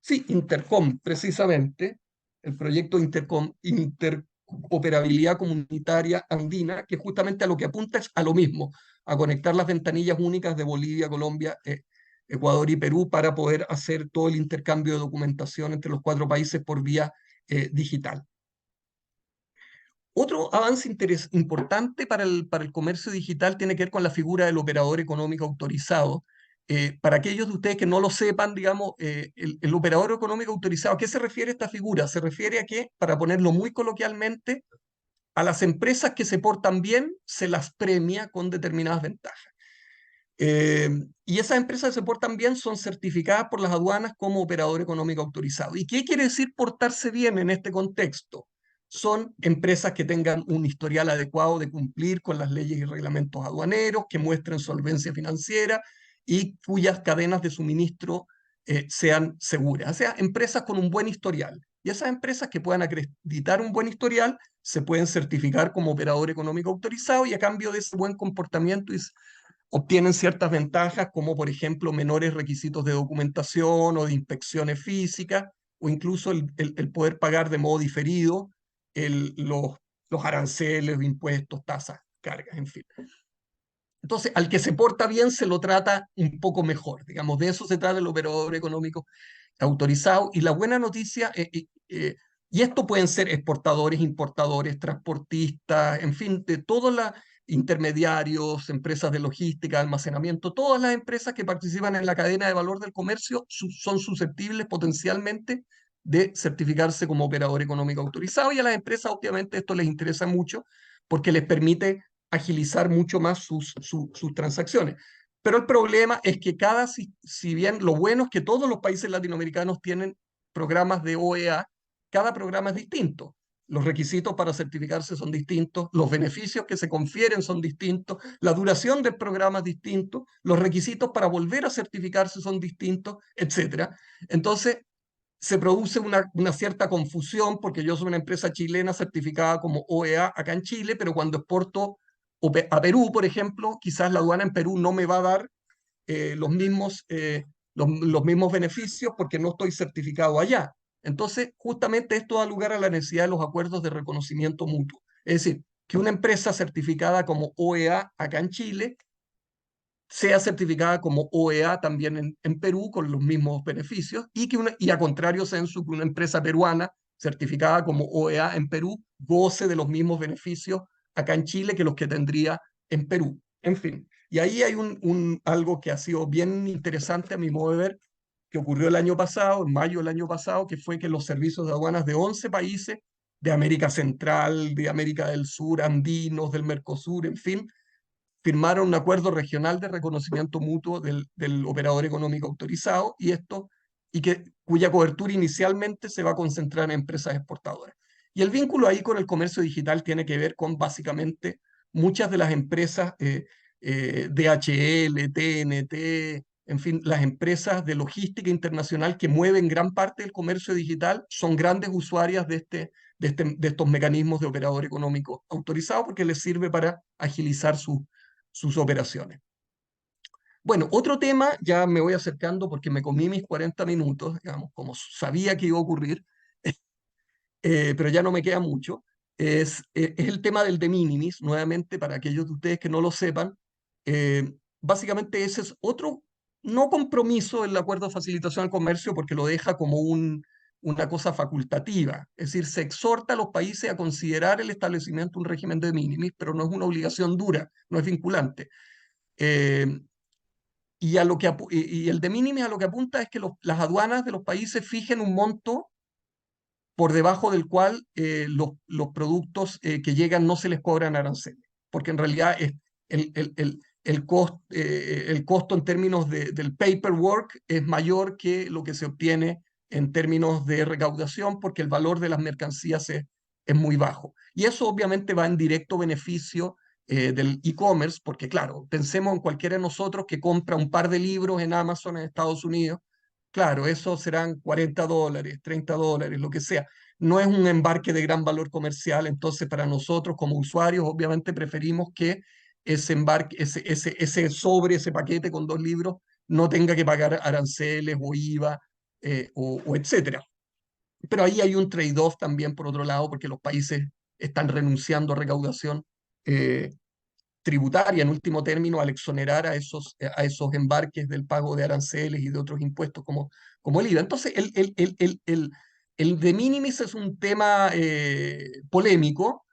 Sí, Intercom, precisamente, el proyecto Intercom, Interoperabilidad Comunitaria Andina, que justamente a lo que apunta es a lo mismo, a conectar las ventanillas únicas de Bolivia, Colombia, Ecuador y Perú para poder hacer todo el intercambio de documentación entre los 4 países por vía digital. Otro avance importante para el comercio digital tiene que ver con la figura del operador económico autorizado. Para aquellos de ustedes que no lo sepan, digamos, el operador económico autorizado, ¿a qué se refiere esta figura? Se refiere a que, para ponerlo muy coloquialmente, a las empresas que se portan bien se las premia con determinadas ventajas. Y esas empresas que se portan bien son certificadas por las aduanas como operador económico autorizado. ¿Y qué quiere decir portarse bien en este contexto? Son empresas que tengan un historial adecuado de cumplir con las leyes y reglamentos aduaneros, que muestren solvencia financiera y cuyas cadenas de suministro sean seguras. O sea, empresas con un buen historial. Y esas empresas que puedan acreditar un buen historial se pueden certificar como operador económico autorizado y a cambio de ese buen comportamiento obtienen ciertas ventajas, como por ejemplo menores requisitos de documentación o de inspecciones físicas, o incluso el poder pagar de modo diferido los aranceles, impuestos, tasas, cargas, en fin. Entonces, al que se porta bien se lo trata un poco mejor, digamos, de eso se trata el operador económico autorizado. Y la buena noticia, y esto pueden ser exportadores, importadores, transportistas, en fin, de todos los intermediarios, empresas de logística, almacenamiento, todas las empresas que participan en la cadena de valor del comercio son susceptibles potencialmente de certificarse como operador económico autorizado, y a las empresas obviamente esto les interesa mucho porque les permite agilizar mucho más sus transacciones. Pero el problema es que si bien lo bueno es que todos los países latinoamericanos tienen programas de OEA, cada programa es distinto. Los requisitos para certificarse son distintos, los beneficios que se confieren son distintos, la duración del programa es distinto, los requisitos para volver a certificarse son distintos, etc. Entonces, se produce una cierta confusión porque yo soy una empresa chilena certificada como OEA acá en Chile, pero cuando exporto a Perú, por ejemplo, quizás la aduana en Perú no me va a dar los mismos beneficios porque no estoy certificado allá. Entonces, justamente esto da lugar a la necesidad de los acuerdos de reconocimiento mutuo. Es decir, que una empresa certificada como OEA acá en Chile sea certificada como OEA también en Perú con los mismos beneficios, y a contrario censo que una empresa peruana certificada como OEA en Perú goce de los mismos beneficios acá en Chile que los que tendría en Perú. En fin, y ahí hay algo que ha sido bien interesante a mi modo de ver, que ocurrió el año pasado, en mayo del año pasado, que fue que los servicios de aduanas de 11 países de América Central, de América del Sur, andinos, del Mercosur, en fin, firmaron un acuerdo regional de reconocimiento mutuo del operador económico autorizado, cuya cobertura inicialmente se va a concentrar en empresas exportadoras. Y el vínculo ahí con el comercio digital tiene que ver con básicamente muchas de las empresas, DHL, TNT, en fin, las empresas de logística internacional que mueven gran parte del comercio digital son grandes usuarias de estos mecanismos de operador económico autorizado porque les sirve para agilizar sus operaciones. Bueno, otro tema, ya me voy acercando porque me comí mis 40 minutos, digamos, como sabía que iba a ocurrir, pero ya no me queda mucho, es el tema del de minimis, nuevamente para aquellos de ustedes que no lo sepan. Básicamente ese es otro, no compromiso del acuerdo de facilitación al comercio porque lo deja como una cosa facultativa, es decir, se exhorta a los países a considerar el establecimiento de un régimen de minimis, pero no es una obligación dura, no es vinculante. Y el de minimis a lo que apunta es que las aduanas de los países fijen un monto por debajo del cual los productos que llegan no se les cobran aranceles, porque en realidad el costo en términos del paperwork es mayor que lo que se obtiene en términos de recaudación, porque el valor de las mercancías es muy bajo. Y eso obviamente va en directo beneficio del e-commerce, porque claro, pensemos en cualquiera de nosotros que compra un par de libros en Amazon en Estados Unidos. Claro, eso serán $40, $30, lo que sea. No es un embarque de gran valor comercial, entonces para nosotros como usuarios obviamente preferimos que ese embarque, ese sobre, ese paquete con 2 libros, no tenga que pagar aranceles o IVA o etcétera. Pero ahí hay un trade-off también por otro lado, porque los países están renunciando a recaudación eh, tributaria en último término al exonerar a esos embarques del pago de aranceles y de otros impuestos como el IVA. Entonces, el de minimis es un tema polémico,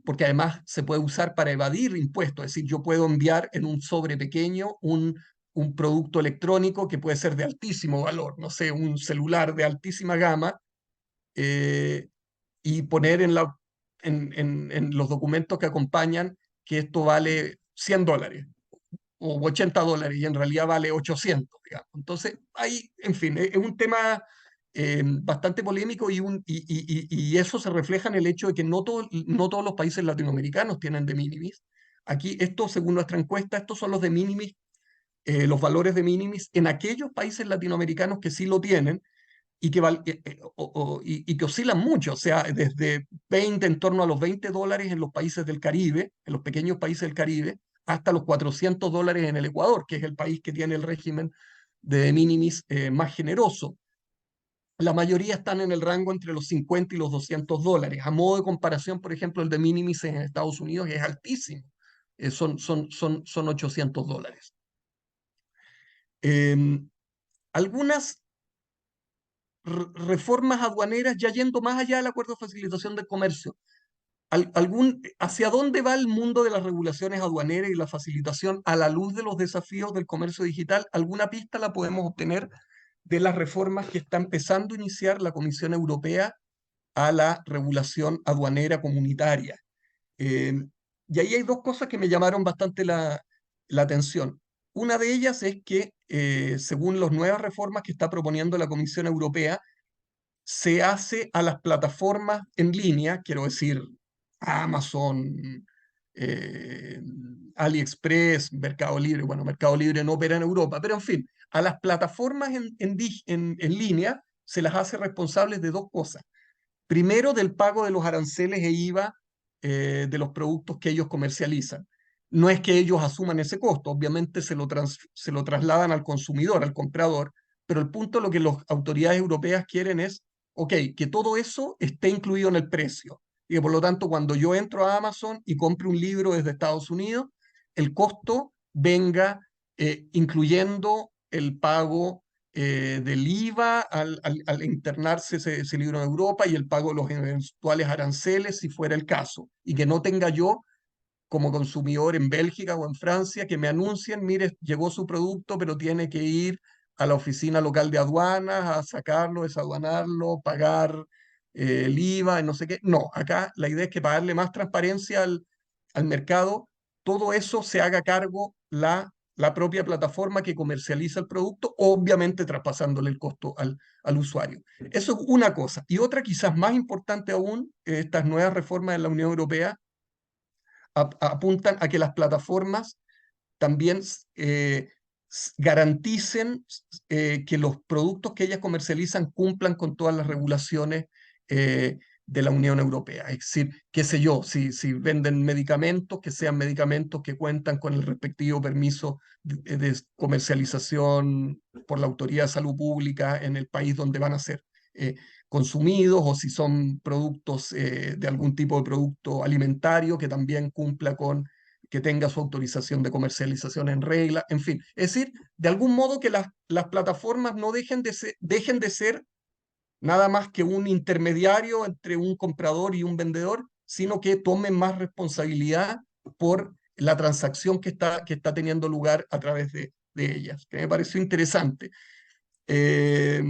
porque además se puede usar para evadir impuestos, es decir, yo puedo enviar en un sobre pequeño un producto electrónico que puede ser de altísimo valor, no sé, un celular de altísima gama, eh, y poner en los documentos que acompañan que esto vale $100 o $80 y en realidad vale 800, digamos. Entonces, ahí, en fin, es un tema bastante polémico y eso se refleja en el hecho de que no todos los países latinoamericanos tienen de minimis. Aquí, esto, según nuestra encuesta, estos son los de minimis, los valores de minimis en aquellos países latinoamericanos que sí lo tienen y que oscilan mucho, o sea, desde 20, en torno a los $20 en los países del Caribe, en los pequeños países del Caribe, hasta los $400 en el Ecuador, que es el país que tiene el régimen de minimis más generoso. La mayoría están en el rango entre los 50 y los $200. A modo de comparación, por ejemplo, el de minimis en Estados Unidos es altísimo, son $800. Em, algunas reformas aduaneras ya yendo más allá del acuerdo de facilitación del comercio. ¿Hacia dónde va el mundo de las regulaciones aduaneras y la facilitación a la luz de los desafíos del comercio digital? Alguna pista la podemos obtener de las reformas que está empezando a iniciar la Comisión Europea a la regulación aduanera comunitaria. Eh, y ahí hay dos cosas que me llamaron bastante la atención. Una de ellas es que, según las nuevas reformas que está proponiendo la Comisión Europea, se hace a las plataformas en línea, quiero decir, Amazon, eh, AliExpress, Mercado Libre. Bueno, Mercado Libre no opera en Europa, pero en fin, a las plataformas en línea se las hace responsables de dos cosas. Primero, del pago de los aranceles e IVA de los productos que ellos comercializan. No es que ellos asuman ese costo, obviamente se lo trasladan al consumidor, al comprador, pero el punto, lo que las autoridades europeas quieren es, ok, que todo eso esté incluido en el precio. Y que por lo tanto, cuando yo entro a Amazon y compro un libro desde Estados Unidos, el costo venga incluyendo el pago del IVA al internarse ese libro en Europa y el pago de los eventuales aranceles, si fuera el caso, y que no tenga yo como consumidor en Bélgica o en Francia que me anuncien, mire, llegó su producto, pero tiene que ir a la oficina local de aduanas a sacarlo, desaduanarlo, pagar el IVA, y no sé qué. No, acá la idea es que para darle más transparencia al mercado, todo eso se haga cargo la propia plataforma que comercializa el producto, obviamente traspasándole el costo al usuario. Eso es una cosa. Y otra quizás más importante aún, estas nuevas reformas en la Unión Europea apuntan a que las plataformas también garanticen que los productos que ellas comercializan cumplan con todas las regulaciones de la Unión Europea. Es decir, qué sé yo, si venden medicamentos, que sean medicamentos que cuentan con el respectivo permiso de comercialización por la Autoridad de Salud Pública en el país donde van a ser eh, consumidos, o si son productos de algún tipo de producto alimentario que también cumpla con que tenga su autorización de comercialización en regla, en fin. Es decir, de algún modo que las plataformas no dejen de ser nada más que un intermediario entre un comprador y un vendedor, sino que tomen más responsabilidad por la transacción que está teniendo lugar a través de ellas, que me pareció interesante. Eh,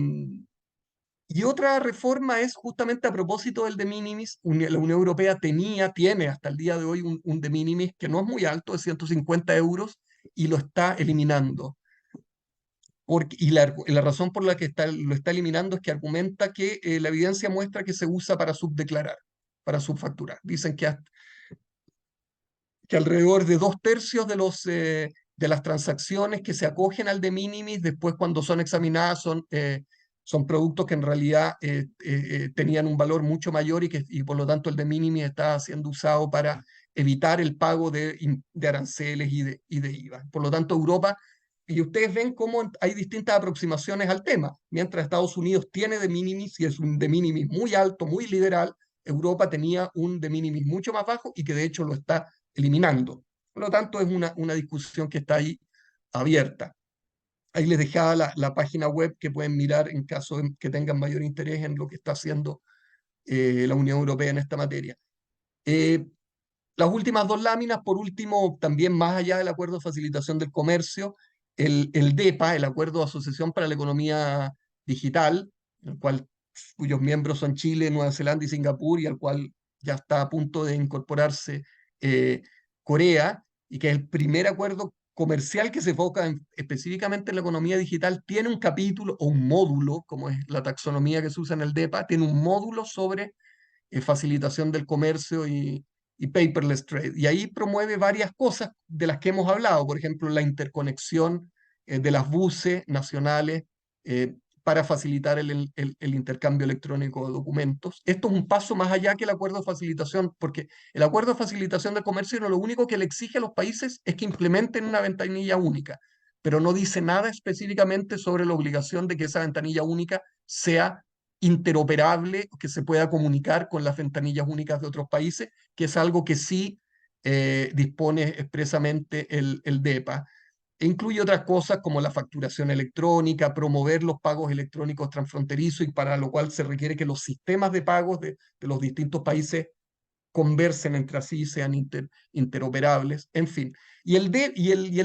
Y otra reforma es justamente a propósito del de minimis. La Unión Europea tiene hasta el día de hoy un de minimis que no es muy alto, de 150 euros, y lo está eliminando. La razón por la que lo está eliminando es que argumenta que la evidencia muestra que se usa para subdeclarar, para subfacturar. Dicen que alrededor de 2/3 de las transacciones que se acogen al de minimis, después cuando son examinadas, son productos que en realidad tenían un valor mucho mayor y por lo tanto el de minimis está siendo usado para evitar el pago de aranceles y de IVA. Por lo tanto, Europa, y ustedes ven cómo hay distintas aproximaciones al tema. Mientras Estados Unidos tiene de minimis y es un de minimis muy alto, muy liberal, Europa tenía un de minimis mucho más bajo y que de hecho lo está eliminando. Por lo tanto, es una discusión que está ahí abierta. Ahí les dejaba la página web que pueden mirar en caso de que tengan mayor interés en lo que está haciendo la Unión Europea en esta materia. Las últimas dos láminas, por último, también más allá del Acuerdo de Facilitación del Comercio, el DEPA, el Acuerdo de Asociación para la Economía Digital, cuyos miembros son Chile, Nueva Zelanda y Singapur, y al cual ya está a punto de incorporarse Corea, y que es el primer acuerdo comercial que se enfoca específicamente en la economía digital, tiene un capítulo o un módulo, como es la taxonomía que se usa en el DEPA, tiene un módulo sobre facilitación del comercio y paperless trade. Y ahí promueve varias cosas de las que hemos hablado, por ejemplo, la interconexión de las buses nacionales para facilitar el intercambio electrónico de documentos. Esto es un paso más allá que el acuerdo de facilitación, porque el acuerdo de facilitación de comercio no, lo único que le exige a los países es que implementen una ventanilla única, pero no dice nada específicamente sobre la obligación de que esa ventanilla única sea interoperable, que se pueda comunicar con las ventanillas únicas de otros países, que es algo que sí dispone expresamente el DEPA. E incluye otras cosas como la facturación electrónica, promover los pagos electrónicos transfronterizos, y para lo cual se requiere que los sistemas de pagos de los distintos países conversen entre sí, sean interoperables, en fin. Y el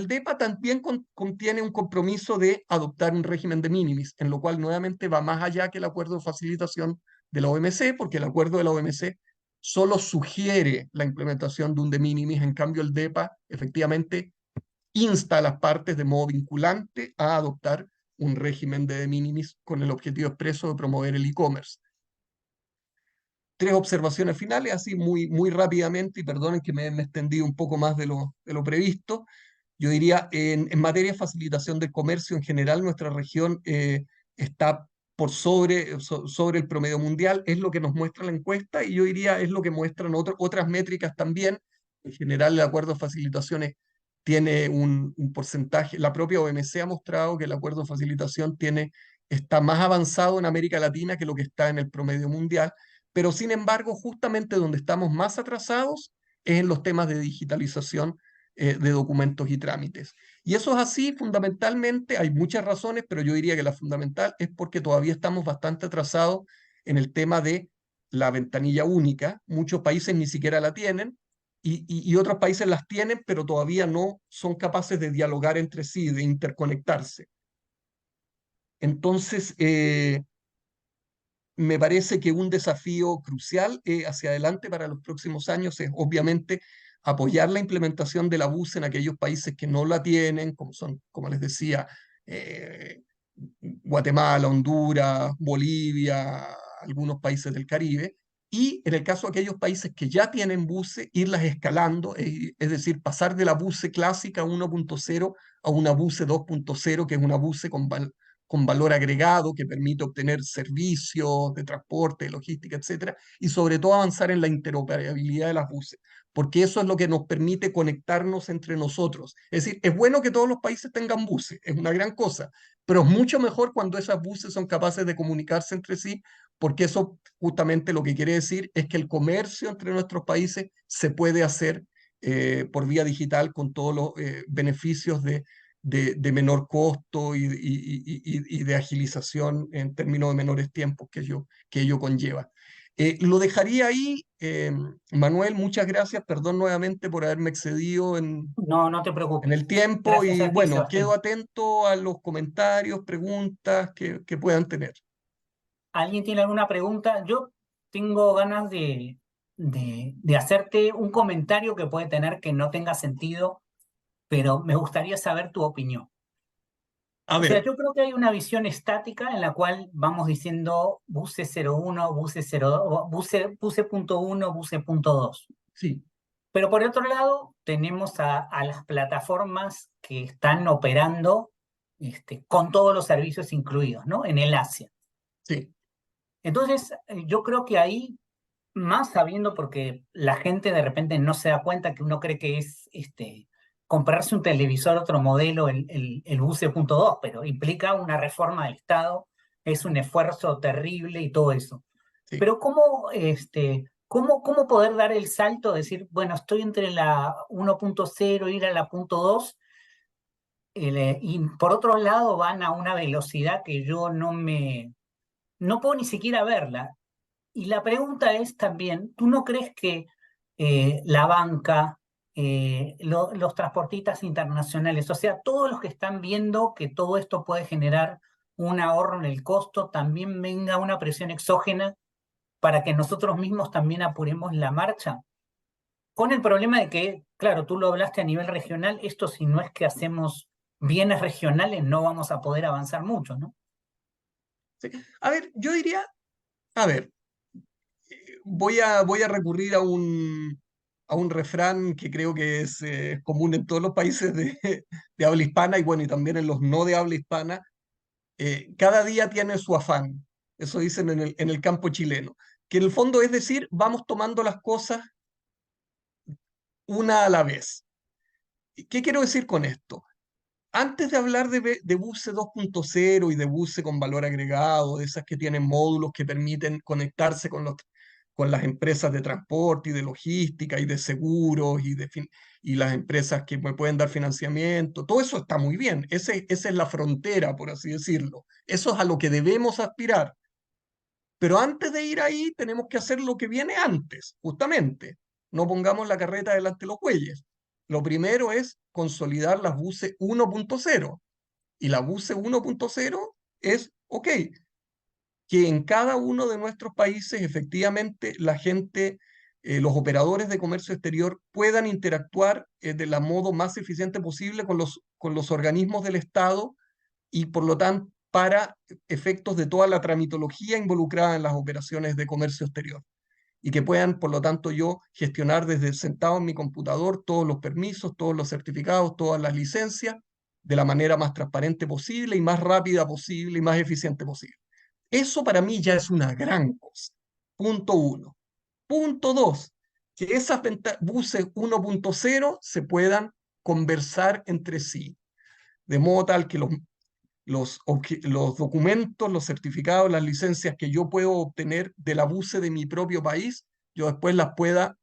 DEPA también contiene un compromiso de adoptar un régimen de minimis, en lo cual nuevamente va más allá que el acuerdo de facilitación de la OMC, porque el acuerdo de la OMC solo sugiere la implementación de un de minimis, en cambio el DEPA efectivamente insta a las partes de modo vinculante a adoptar un régimen de minimis con el objetivo expreso de promover el e-commerce. Tres observaciones finales, así muy rápidamente, y perdonen que me he extendido un poco más de lo previsto. Yo diría, en materia de facilitación del comercio en general, nuestra región está sobre el promedio mundial, es lo que nos muestra la encuesta, y yo diría es lo que muestran otras métricas también. En general, el acuerdo de facilitaciones tiene un porcentaje, la propia OMC ha mostrado que el acuerdo de facilitación está más avanzado en América Latina que lo que está en el promedio mundial, pero sin embargo, justamente donde estamos más atrasados es en los temas de digitalización de documentos y trámites. Y eso es así fundamentalmente, hay muchas razones, pero yo diría que la fundamental es porque todavía estamos bastante atrasados en el tema de la ventanilla única. Muchos países ni siquiera la tienen y otros países las tienen, pero todavía no son capaces de dialogar entre sí, de interconectarse. Entonces, me parece que un desafío crucial hacia adelante para los próximos años es obviamente apoyar la implementación de la BUS en aquellos países que no la tienen, como son, como les decía, eh, Guatemala, Honduras, Bolivia, algunos países del Caribe, y en el caso de aquellos países que ya tienen buses, irlas escalando, es decir, pasar de la buse clásica 1.0 a una buse 2.0, que es una buse con valor agregado que permite obtener servicios de transporte, logística, etcétera, y sobre todo avanzar en la interoperabilidad de las buses, porque eso es lo que nos permite conectarnos entre nosotros. Es decir, es bueno que todos los países tengan buses, es una gran cosa, pero es mucho mejor cuando esas buses son capaces de comunicarse entre sí, porque eso justamente lo que quiere decir es que el comercio entre nuestros países se puede hacer por vía digital con todos los beneficios de menor costo y de agilización en términos de menores tiempos que ello conlleva. Lo dejaría ahí. Manuel, muchas gracias. Perdón nuevamente por haberme excedido No te en el preocupes. tiempo, Gracias y a ti, bueno, quedo Sebastián. atento a los comentarios, preguntas que puedan tener. ¿Alguien tiene alguna pregunta? Yo tengo ganas de hacerte un comentario que puede tener que no tenga sentido, pero me gustaría saber tu opinión. A O sea, ver, yo creo que hay una visión estática en la cual vamos diciendo buce 01, buce 02, buce punto 1, buce punto 2. sí, Pero por otro lado, tenemos a las plataformas que están operando con todos los servicios incluidos, ¿no? En el Asia. sí, Entonces, yo creo que ahí, más sabiendo, porque la gente de repente no se da cuenta que uno cree que es comprarse un televisor otro modelo, el buce punto 2, pero implica una reforma del Estado, es un esfuerzo terrible y todo eso. sí. Pero ¿cómo poder dar el salto, decir, bueno, estoy entre la 1.0, ir a la punto 2, y por otro lado van a una velocidad que yo no puedo ni siquiera verla? Y la pregunta es también, ¿tú no crees que la banca, los transportistas internacionales, o sea, todos los que están viendo que todo esto puede generar un ahorro en el costo, también venga una presión exógena para que nosotros mismos también apuremos la marcha? Con el problema de que, claro, tú lo hablaste a nivel regional, esto si no es que hacemos bienes regionales no vamos a poder avanzar mucho, ¿no? Sí. A ver, yo diría, a ver, voy a recurrir a un refrán que creo que es común en todos los países de habla hispana y bueno, y también en los no de habla hispana. Cada día tiene su afán, eso dicen en el campo chileno, que en el fondo es decir, vamos tomando las cosas una a la vez. ¿Qué quiero decir con esto? Antes de hablar de buses 2.0 y de buses con valor agregado, de esas que tienen módulos que permiten conectarse con las empresas de transporte y de logística y de seguros y las empresas que me pueden dar financiamiento, todo eso está muy bien. Esa es la frontera, por así decirlo. Eso es a lo que debemos aspirar. Pero antes de ir ahí, tenemos que hacer lo que viene antes, justamente. No pongamos la carreta delante de los bueyes. Lo primero es consolidar las buses 1.0. Y la buce 1.0 es, ok, que en cada uno de nuestros países efectivamente la gente, los operadores de comercio exterior puedan interactuar de la modo más eficiente posible con los organismos del Estado y por lo tanto para efectos de toda la tramitología involucrada en las operaciones de comercio exterior y que puedan, por lo tanto, yo gestionar desde sentado en mi computador todos los permisos, todos los certificados, todas las licencias, de la manera más transparente posible y más rápida posible y más eficiente posible. Eso para mí ya es una gran cosa. Punto uno. Punto dos, que esas buses 1.0 se puedan conversar entre sí, de modo tal que los documentos, los certificados, las licencias que yo puedo obtener de la buce de mi propio país, yo después las pueda,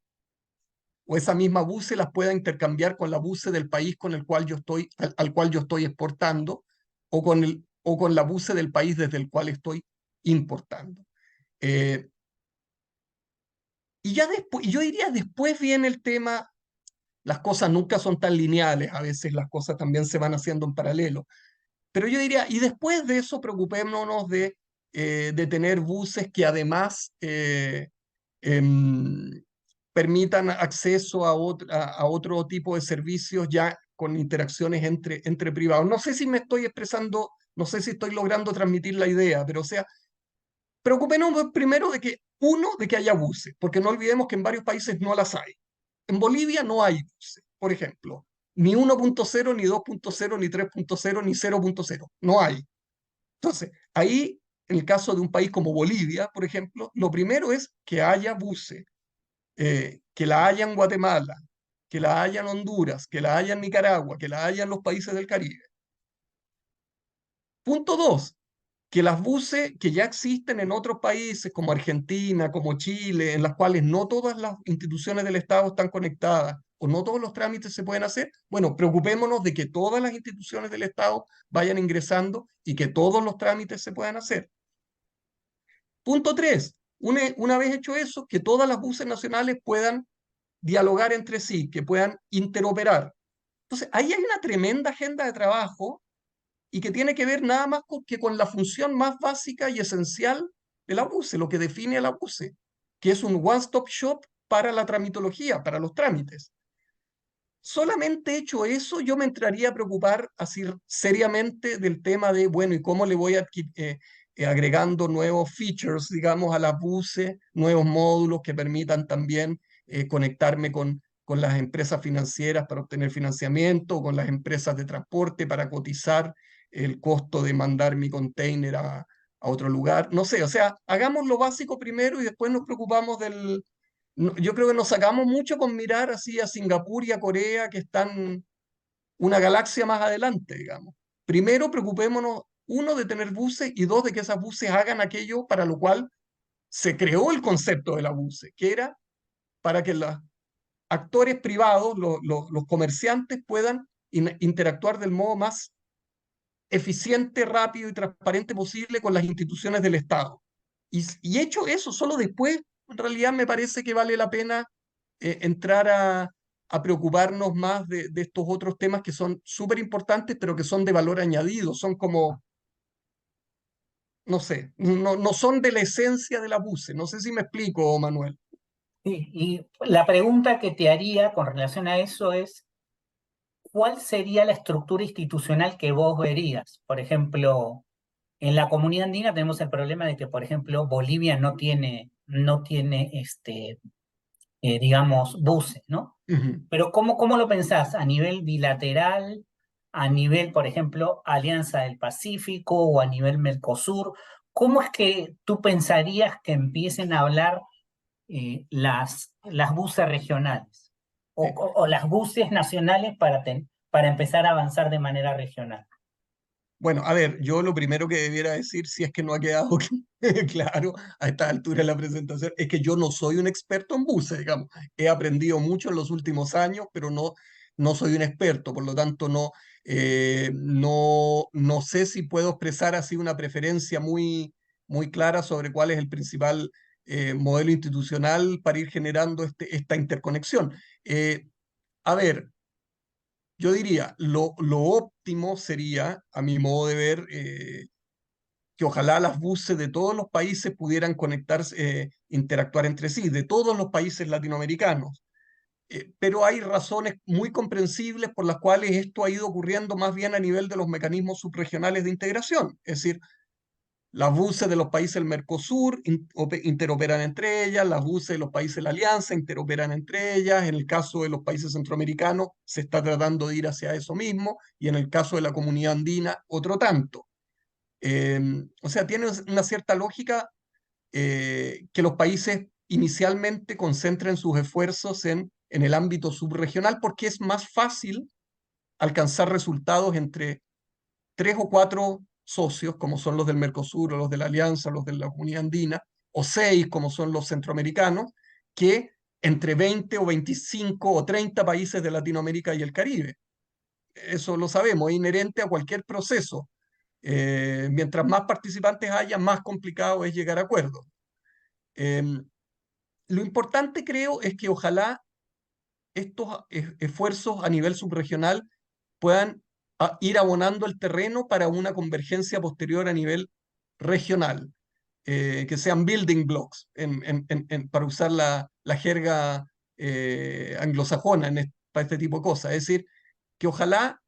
o esa misma buce las pueda intercambiar con la buce del país con el cual yo estoy, al cual yo estoy exportando, o con la buce del país desde el cual estoy importando. Eh, y ya después, yo diría después viene el tema, las cosas nunca son tan lineales, a veces las cosas también se van haciendo en paralelo. Pero yo diría, y después de eso, preocupémonos de tener buses que además em, permitan acceso a otro tipo de servicios ya con interacciones entre privados. No sé si me estoy expresando, no sé si estoy logrando transmitir la idea, pero o sea, preocupémonos primero de que, uno, de que haya buses, porque no olvidemos que en varios países no las hay. En Bolivia no hay buses, por ejemplo, ni 1.0, ni 2.0, ni 3.0, ni 0.0, no hay. Entonces, ahí, en el caso de un país como Bolivia, por ejemplo, lo primero es que haya buses, que la haya en Guatemala, que la haya en Honduras, que la haya en Nicaragua, que la haya en los países del Caribe. Punto dos, que las buses que ya existen en otros países como Argentina, como Chile, en las cuales no todas las instituciones del Estado están conectadas o no todos los trámites se pueden hacer, bueno, preocupémonos de que todas las instituciones del Estado vayan ingresando y que todos los trámites se puedan hacer. Punto tres, una vez hecho eso, que todas las buses nacionales puedan dialogar entre sí, que puedan interoperar. Entonces, ahí hay una tremenda agenda de trabajo y que tiene que ver nada más que con la función más básica y esencial el ABUCE, lo que define el ABUCE, que es un one-stop shop para la tramitología, para los trámites. Solamente hecho eso, yo me entraría a preocupar así seriamente del tema de, bueno, ¿y cómo le voy agregando nuevos features, digamos, a la BUCE, nuevos módulos que permitan también conectarme con las empresas financieras para obtener financiamiento, con las empresas de transporte para cotizar el costo de mandar mi container a otro lugar? No sé, o sea, hagamos lo básico primero y después nos preocupamos yo creo que nos sacamos mucho con mirar así a Singapur y a Corea, que están una galaxia más adelante, digamos. Primero, preocupémonos, uno, de tener buses y dos, de que esas buses hagan aquello para lo cual se creó el concepto de la buses, que era para que los actores privados, los comerciantes, puedan interactuar del modo más eficiente, rápido y transparente posible con las instituciones del Estado. Y hecho eso, solo después, en realidad me parece que vale la pena entrar a preocuparnos más de estos otros temas que son súper importantes, pero que son de valor añadido, son como, no sé, no son de la esencia del abuse. No sé si me explico, Manuel. Sí, y la pregunta que te haría con relación a eso es, ¿cuál sería la estructura institucional que vos verías? Por ejemplo, en la comunidad andina tenemos el problema de que, por ejemplo, Bolivia no tiene digamos, buses, ¿no? Ujú. Pero ¿cómo lo pensás? ¿A nivel bilateral? ¿A nivel, por ejemplo, Alianza del Pacífico o a nivel Mercosur? ¿Cómo es que tú pensarías que empiecen a hablar las buses regionales Eh, o las buses nacionales para empezar a avanzar de manera regional? Bueno, a ver, yo lo primero que debiera decir, si es que no ha quedado claro a esta altura de la presentación, es que yo no soy un experto en buses, digamos. He aprendido mucho en los últimos años, pero no soy un experto, por lo tanto no sé si puedo expresar así una preferencia muy clara sobre cuál es el principal modelo institucional para ir generando esta interconexión. A ver, yo diría, lo óptimo sería, a mi modo de ver, que ojalá las buses de todos los países pudieran conectarse, interactuar entre sí, de todos los países latinoamericanos. Pero hay razones muy comprensibles por las cuales esto ha ido ocurriendo más bien a nivel de los mecanismos subregionales de integración. Es decir, las buses de los países del Mercosur interoperan entre ellas, las buses de los países de la Alianza interoperan entre ellas, en el caso de los países centroamericanos se está tratando de ir hacia eso mismo, y en el caso de la comunidad andina, otro tanto. O sea, tiene una cierta lógica que los países inicialmente concentren sus esfuerzos en el ámbito subregional porque es más fácil alcanzar resultados entre tres o cuatro socios, como son los del Mercosur o los de la Alianza, los de la Comunidad Andina, o seis, como son los centroamericanos, que entre 20 o 25 o 30 países de Latinoamérica y el Caribe. Eso lo sabemos, es inherente a cualquier proceso. Mientras más participantes haya, más complicado es llegar a acuerdos. Eh, lo importante, creo, es que ojalá estos esfuerzos a nivel subregional puedan ir abonando el terreno para una convergencia posterior a nivel regional, que sean building blocks, para usar la jerga anglosajona para este tipo de cosas. Es decir, que ojalá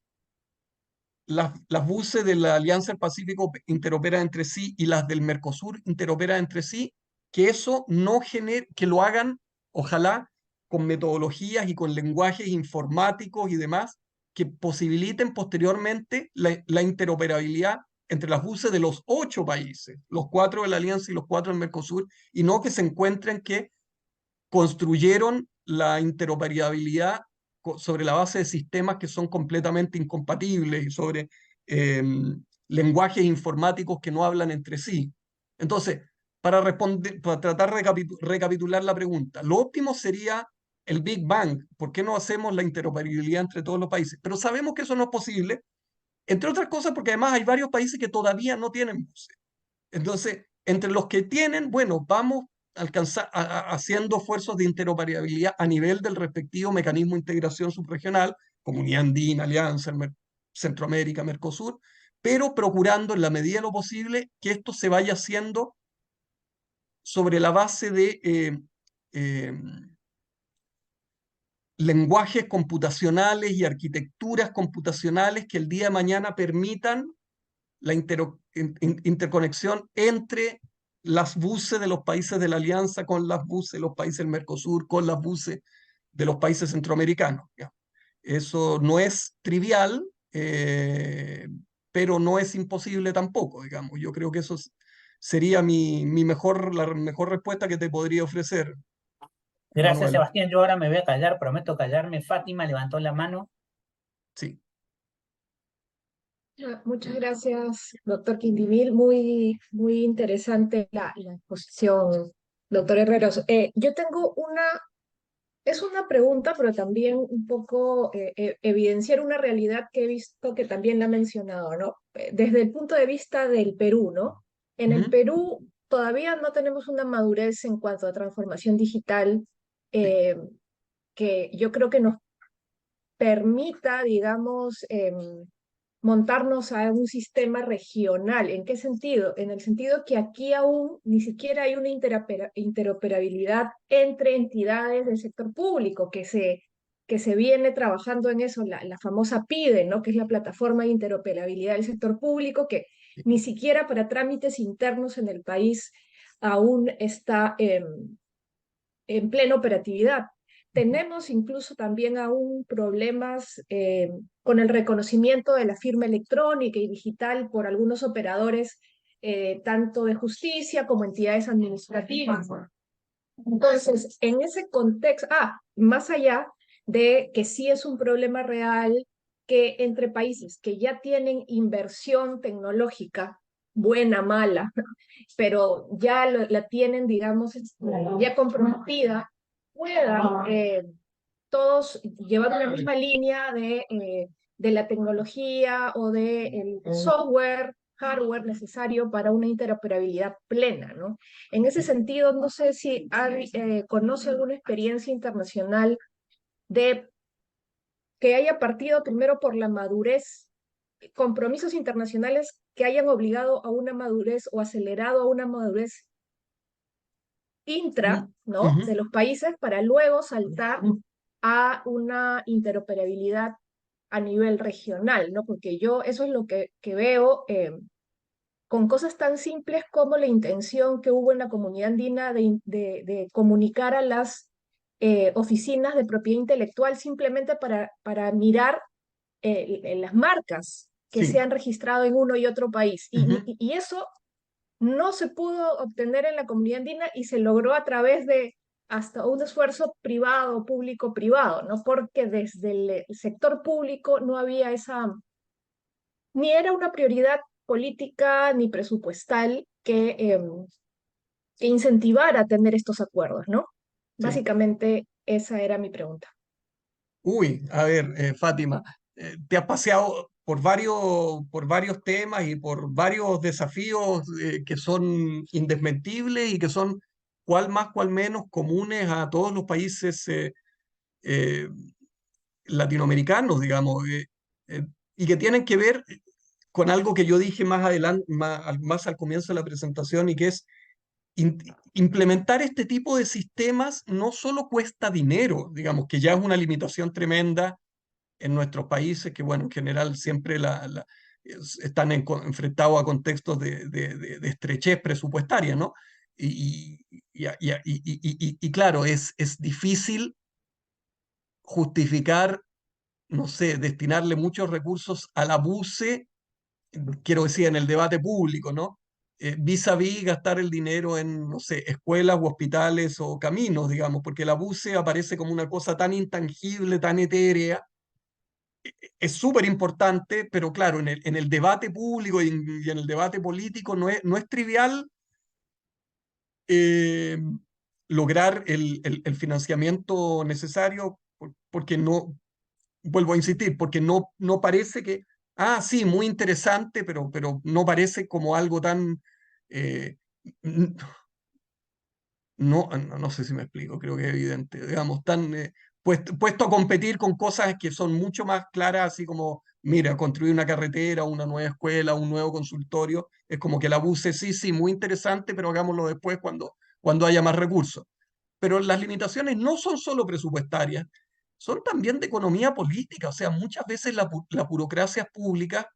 las buses de la Alianza del Pacífico interoperan entre sí y las del Mercosur interoperan entre sí, que eso no genere, que lo hagan, ojalá, con metodologías y con lenguajes informáticos y demás, que posibiliten posteriormente la interoperabilidad entre las buses de los 8 países, los 4 de la Alianza y los 4 del Mercosur, y no que se encuentren que construyeron la interoperabilidad sobre la base de sistemas que son completamente incompatibles y sobre eh, lenguajes informáticos que no hablan entre sí. Entonces, para tratar de recapitular la pregunta, lo óptimo sería el Big Bang. ¿Por qué no hacemos la interoperabilidad entre todos los países? Pero sabemos que eso no es posible, entre otras cosas porque además hay varios países que todavía no tienen buses. Entonces, entre los que tienen, bueno, vamos haciendo esfuerzos de interoperabilidad a nivel del respectivo mecanismo de integración subregional, Comunidad Andina, Alianza, Centroamérica, Mercosur, pero procurando en la medida de lo posible que esto se vaya haciendo sobre la base de eh, lenguajes computacionales y arquitecturas computacionales que el día de mañana permitan la interconexión entre las buses de los países de la Alianza con las buses de los países del Mercosur, con las buses de los países centroamericanos. ¿Ya? Eso no es trivial, pero no es imposible tampoco, digamos. Yo creo que eso sería la mejor respuesta que te podría ofrecer, Gracias, Manuel. Sebastián. Yo ahora me voy a callar, prometo callarme. Fátima levantó la mano. Sí. Muchas gracias, doctor Quindimil. Muy, muy interesante la exposición, doctor Herreros. Yo tengo es una pregunta, pero también un poco evidenciar una realidad que he visto que también la ha mencionado, ¿no? Desde el punto de vista del Perú, ¿no? En el Ujú. Perú todavía no tenemos una madurez en cuanto a transformación digital Sí. eh, que yo creo que nos permita, digamos, montarnos a un sistema regional. ¿En qué sentido? En el sentido que aquí aún ni siquiera hay una interoperabilidad entre entidades del sector público, que se viene trabajando en eso, la famosa PIDE, ¿no? Que es la Plataforma de Interoperabilidad del Sector Público, que ni siquiera para trámites internos en el país aún está en plena operatividad. Tenemos incluso también aún problemas con el reconocimiento de la firma electrónica y digital por algunos operadores, tanto de justicia como entidades administrativas. Entonces, en ese contexto, más allá de que sí es un problema real que entre países que ya tienen inversión tecnológica, buena, mala, pero ya la tienen, digamos, ya comprometida, puedan todos llevar una misma línea de la tecnología o del software, hardware necesario para una interoperabilidad plena, ¿no? En ese sentido, no sé si conoce alguna experiencia internacional de que haya partido primero por la madurez, compromisos internacionales que hayan obligado a una madurez o acelerado a una madurez intra, Mm, ¿no? ujú. De los países para luego saltar a una interoperabilidad a nivel regional, ¿no? Porque yo eso es lo que veo con cosas tan simples como la intención que hubo en la comunidad andina de comunicar a las oficinas de propiedad intelectual simplemente para mirar las marcas que se Sí. han registrado en uno y otro país. Ujú. Y eso no se pudo obtener en la comunidad andina y se logró a través de hasta un esfuerzo privado, público-privado, ¿no? Porque desde el sector público no había ni era una prioridad política ni presupuestal que incentivara a tener estos acuerdos, ¿no? Sí. Básicamente esa era mi pregunta. Uy, a ver, Fátima, te has paseado por varios temas y por varios desafíos que son indesmentibles y que son cual más, cual menos comunes a todos los países eh, latinoamericanos, digamos, y que tienen que ver con algo que yo dije más adelante, más al comienzo de la presentación, y que es in- implementar este tipo de sistemas no solo cuesta dinero, digamos, que ya es una limitación tremenda en nuestros países, que bueno, en general siempre están enfrentados a contextos de estrechez presupuestaria, ¿no? Y claro, es difícil justificar, no sé, destinarle muchos recursos al abuse, quiero decir, en el debate público, ¿no? Vis a vis gastar el dinero en, no sé, escuelas u hospitales o caminos, digamos, porque el abuse aparece como una cosa tan intangible, tan etérea. Es súper importante, pero claro, en el debate público y en el debate político no es trivial eh, lograr el financiamiento necesario, porque no, vuelvo a insistir, porque no parece que, sí, muy interesante, pero no parece como algo tan, eh, n- no sé si me explico, creo que es evidente, digamos, tan puesto a competir con cosas que son mucho más claras, así como, mira, construir una carretera, una nueva escuela, un nuevo consultorio, es como que la BUCE sí, sí, muy interesante, pero hagámoslo después cuando haya más recursos. Pero las limitaciones no son solo presupuestarias, son también de economía política. O sea, muchas veces las burocracias públicas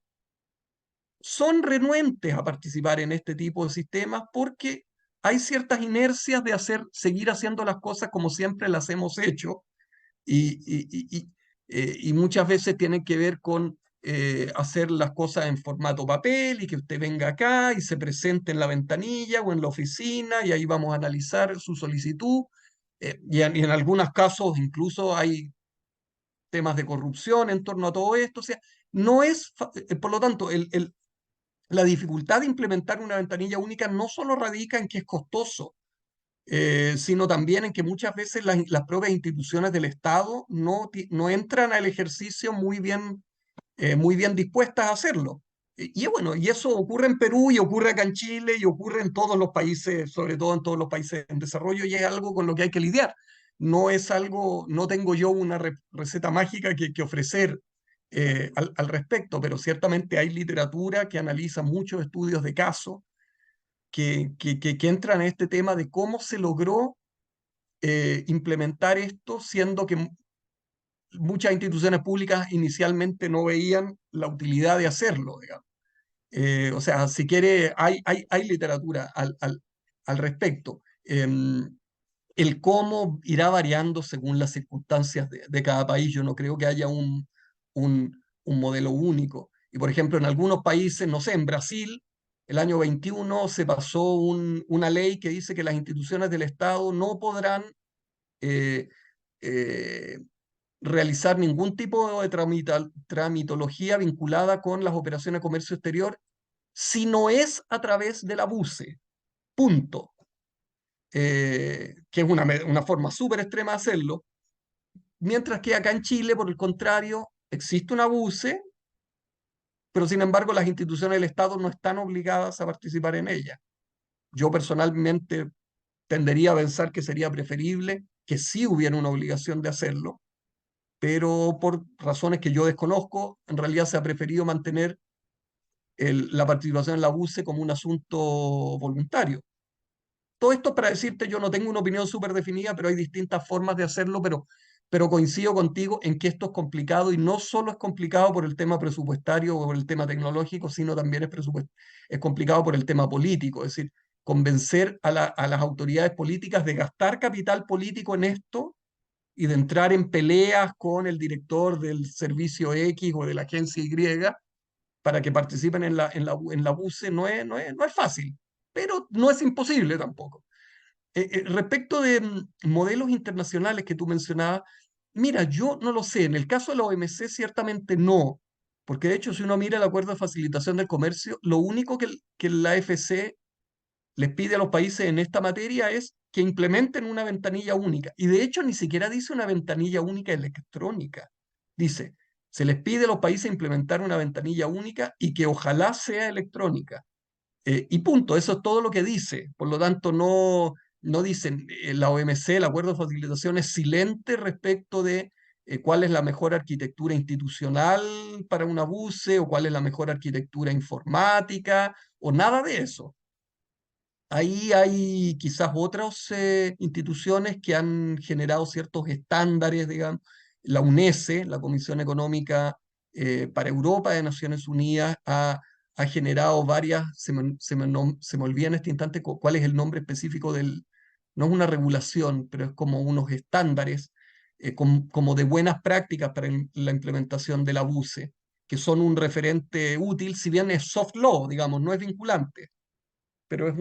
son renuentes a participar en este tipo de sistemas porque hay ciertas inercias de seguir haciendo las cosas como siempre las hemos hecho y, y muchas veces tienen que ver con hacer las cosas en formato papel y que usted venga acá y se presente en la ventanilla o en la oficina y ahí vamos a analizar su solicitud. Y en algunos casos incluso hay temas de corrupción en torno a todo esto. O sea, no es, por lo tanto, la dificultad de implementar una ventanilla única no solo radica en que es costoso, sino también en que muchas veces las propias instituciones del Estado no entran al ejercicio muy bien dispuestas a hacerlo. Y bueno, y eso ocurre en Perú y ocurre acá en Chile y ocurre en todos los países, sobre todo en todos los países en desarrollo, y es algo con lo que hay que lidiar. No es algo, no tengo yo una receta mágica que ofrecer al respecto, pero ciertamente hay literatura que analiza muchos estudios de caso que entran en este tema de cómo se logró implementar esto, siendo que muchas instituciones públicas inicialmente no veían la utilidad de hacerlo, digamos. O sea, si quiere, hay literatura al respecto. El cómo irá variando según las circunstancias de cada país. Yo no creo que haya un modelo único. Y por ejemplo, en algunos países, no sé, en Brasil, el año 21 se pasó una ley que dice que las instituciones del Estado no podrán eh, eh, realizar ningún tipo de tramitología vinculada con las operaciones de comercio exterior si no es a través de la BUCE. Punto. Que es una forma súper extrema de hacerlo. Mientras que acá en Chile, por el contrario, existe una BUCE, pero sin embargo las instituciones del Estado no están obligadas a participar en ella. Yo personalmente tendería a pensar que sería preferible que sí hubiera una obligación de hacerlo, pero por razones que yo desconozco, en realidad se ha preferido mantener la participación en la BUCE como un asunto voluntario. Todo esto para decirte, yo no tengo una opinión súper definida, pero hay distintas formas de hacerlo, pero coincido contigo en que esto es complicado y no solo es complicado por el tema presupuestario o por el tema tecnológico, sino también es complicado por el tema político, es decir, convencer a las autoridades políticas de gastar capital político en esto y de entrar en peleas con el director del servicio X o de la agencia Y para que participen en la BUCE no es fácil, pero no es imposible tampoco. Respecto de modelos internacionales que tú mencionabas, mira, yo no lo sé. En el caso de la OMC, ciertamente no. Porque de hecho, si uno mira el acuerdo de facilitación del comercio, lo único que la AFC les pide a los países en esta materia es que implementen una ventanilla única. Y de hecho, ni siquiera dice una ventanilla única electrónica. Dice, se les pide a los países implementar una ventanilla única y que ojalá sea electrónica. Y punto, eso es todo lo que dice. Por lo tanto, no dicen, la OMC, el Acuerdo de Facilitación, es silente respecto de cuál es la mejor arquitectura institucional para una BUCE o cuál es la mejor arquitectura informática o nada de eso. Ahí hay quizás otras instituciones que han generado ciertos estándares, digamos. La UNESE, la Comisión Económica para Europa de Naciones Unidas, ha generado varias, se me olvida en este instante cuál es el nombre específico no es una regulación, pero es como unos estándares, como de buenas prácticas para la implementación de la BUCE, que son un referente útil, si bien es soft law, digamos, no es vinculante, pero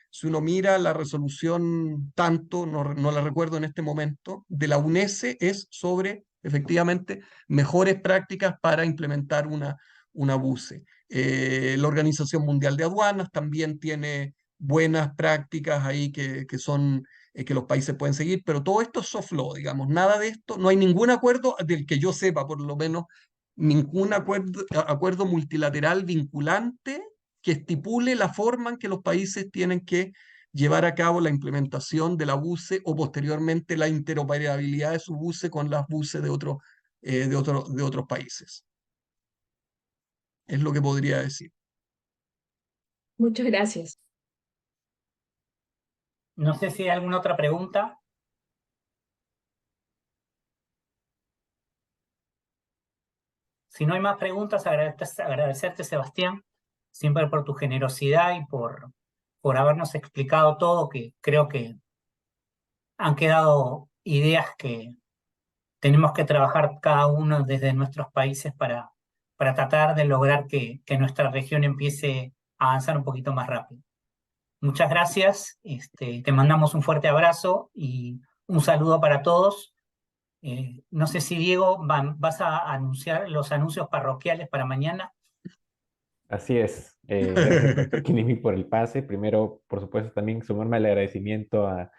si uno mira la resolución tanto, no la recuerdo en este momento, de la UNESE es sobre, efectivamente, mejores prácticas para implementar una BUCE. La Organización Mundial de Aduanas también tiene buenas prácticas ahí que son que los países pueden seguir, pero todo esto es soft law, digamos, nada de esto, no hay ningún acuerdo del que yo sepa, por lo menos, ningún acuerdo multilateral vinculante que estipule la forma en que los países tienen que llevar a cabo la implementación de la BUCE o posteriormente la interoperabilidad de su BUCE con las BUCE de otros países. Es lo que podría decir. Muchas gracias. No sé si hay alguna otra pregunta. Si no hay más preguntas, agradecerte, Sebastián, siempre por tu generosidad y por habernos explicado todo, que creo que han quedado ideas que tenemos que trabajar cada uno desde nuestros países para tratar de lograr que nuestra región empiece a avanzar un poquito más rápido. Muchas gracias, te mandamos un fuerte abrazo y un saludo para todos. No sé si Diego vas a anunciar los anuncios parroquiales para mañana. Así es. Gracias, doctor Kinimi, por el pase. Primero, por supuesto, también sumarme al agradecimiento a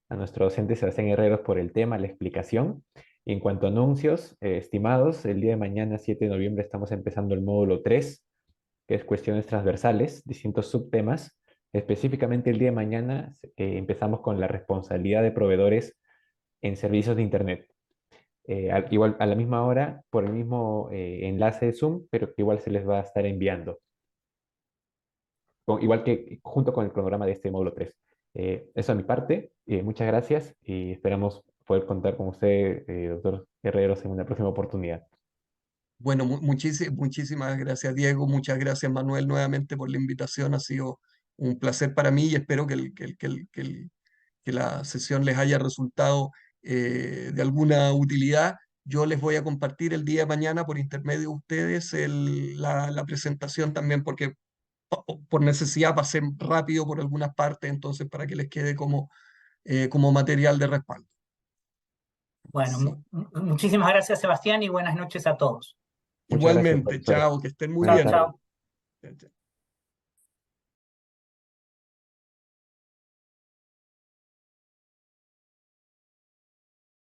nuestro docente Sebastián Herreros por el tema, la explicación. Y en cuanto a anuncios, estimados, el día de mañana, 7 de noviembre, estamos empezando el módulo 3, que es cuestiones transversales, distintos subtemas. Específicamente el día de mañana empezamos con la responsabilidad de proveedores en servicios de Internet. Igual a la misma hora, por el mismo enlace de Zoom, pero que igual se les va a estar enviando. Igual que junto con el cronograma de este módulo 3. Eso de mi parte. Muchas gracias y esperamos poder contar con usted, doctor Herreros, en una próxima oportunidad. Bueno, muchísimas gracias, Diego. Muchas gracias, Manuel, nuevamente por la invitación. Ha sido un placer para mí y espero que la sesión les haya resultado de alguna utilidad. Yo les voy a compartir el día de mañana por intermedio de ustedes la presentación también, porque por necesidad pasé rápido por algunas partes, entonces para que les quede como material de respaldo. Bueno, Sí. muchísimas gracias, Sebastián, y buenas noches a todos. Muchas gracias, Igualmente, profesor. chao, que estén muy Buenas Chao, bien. tardes. chao. Chao, chao.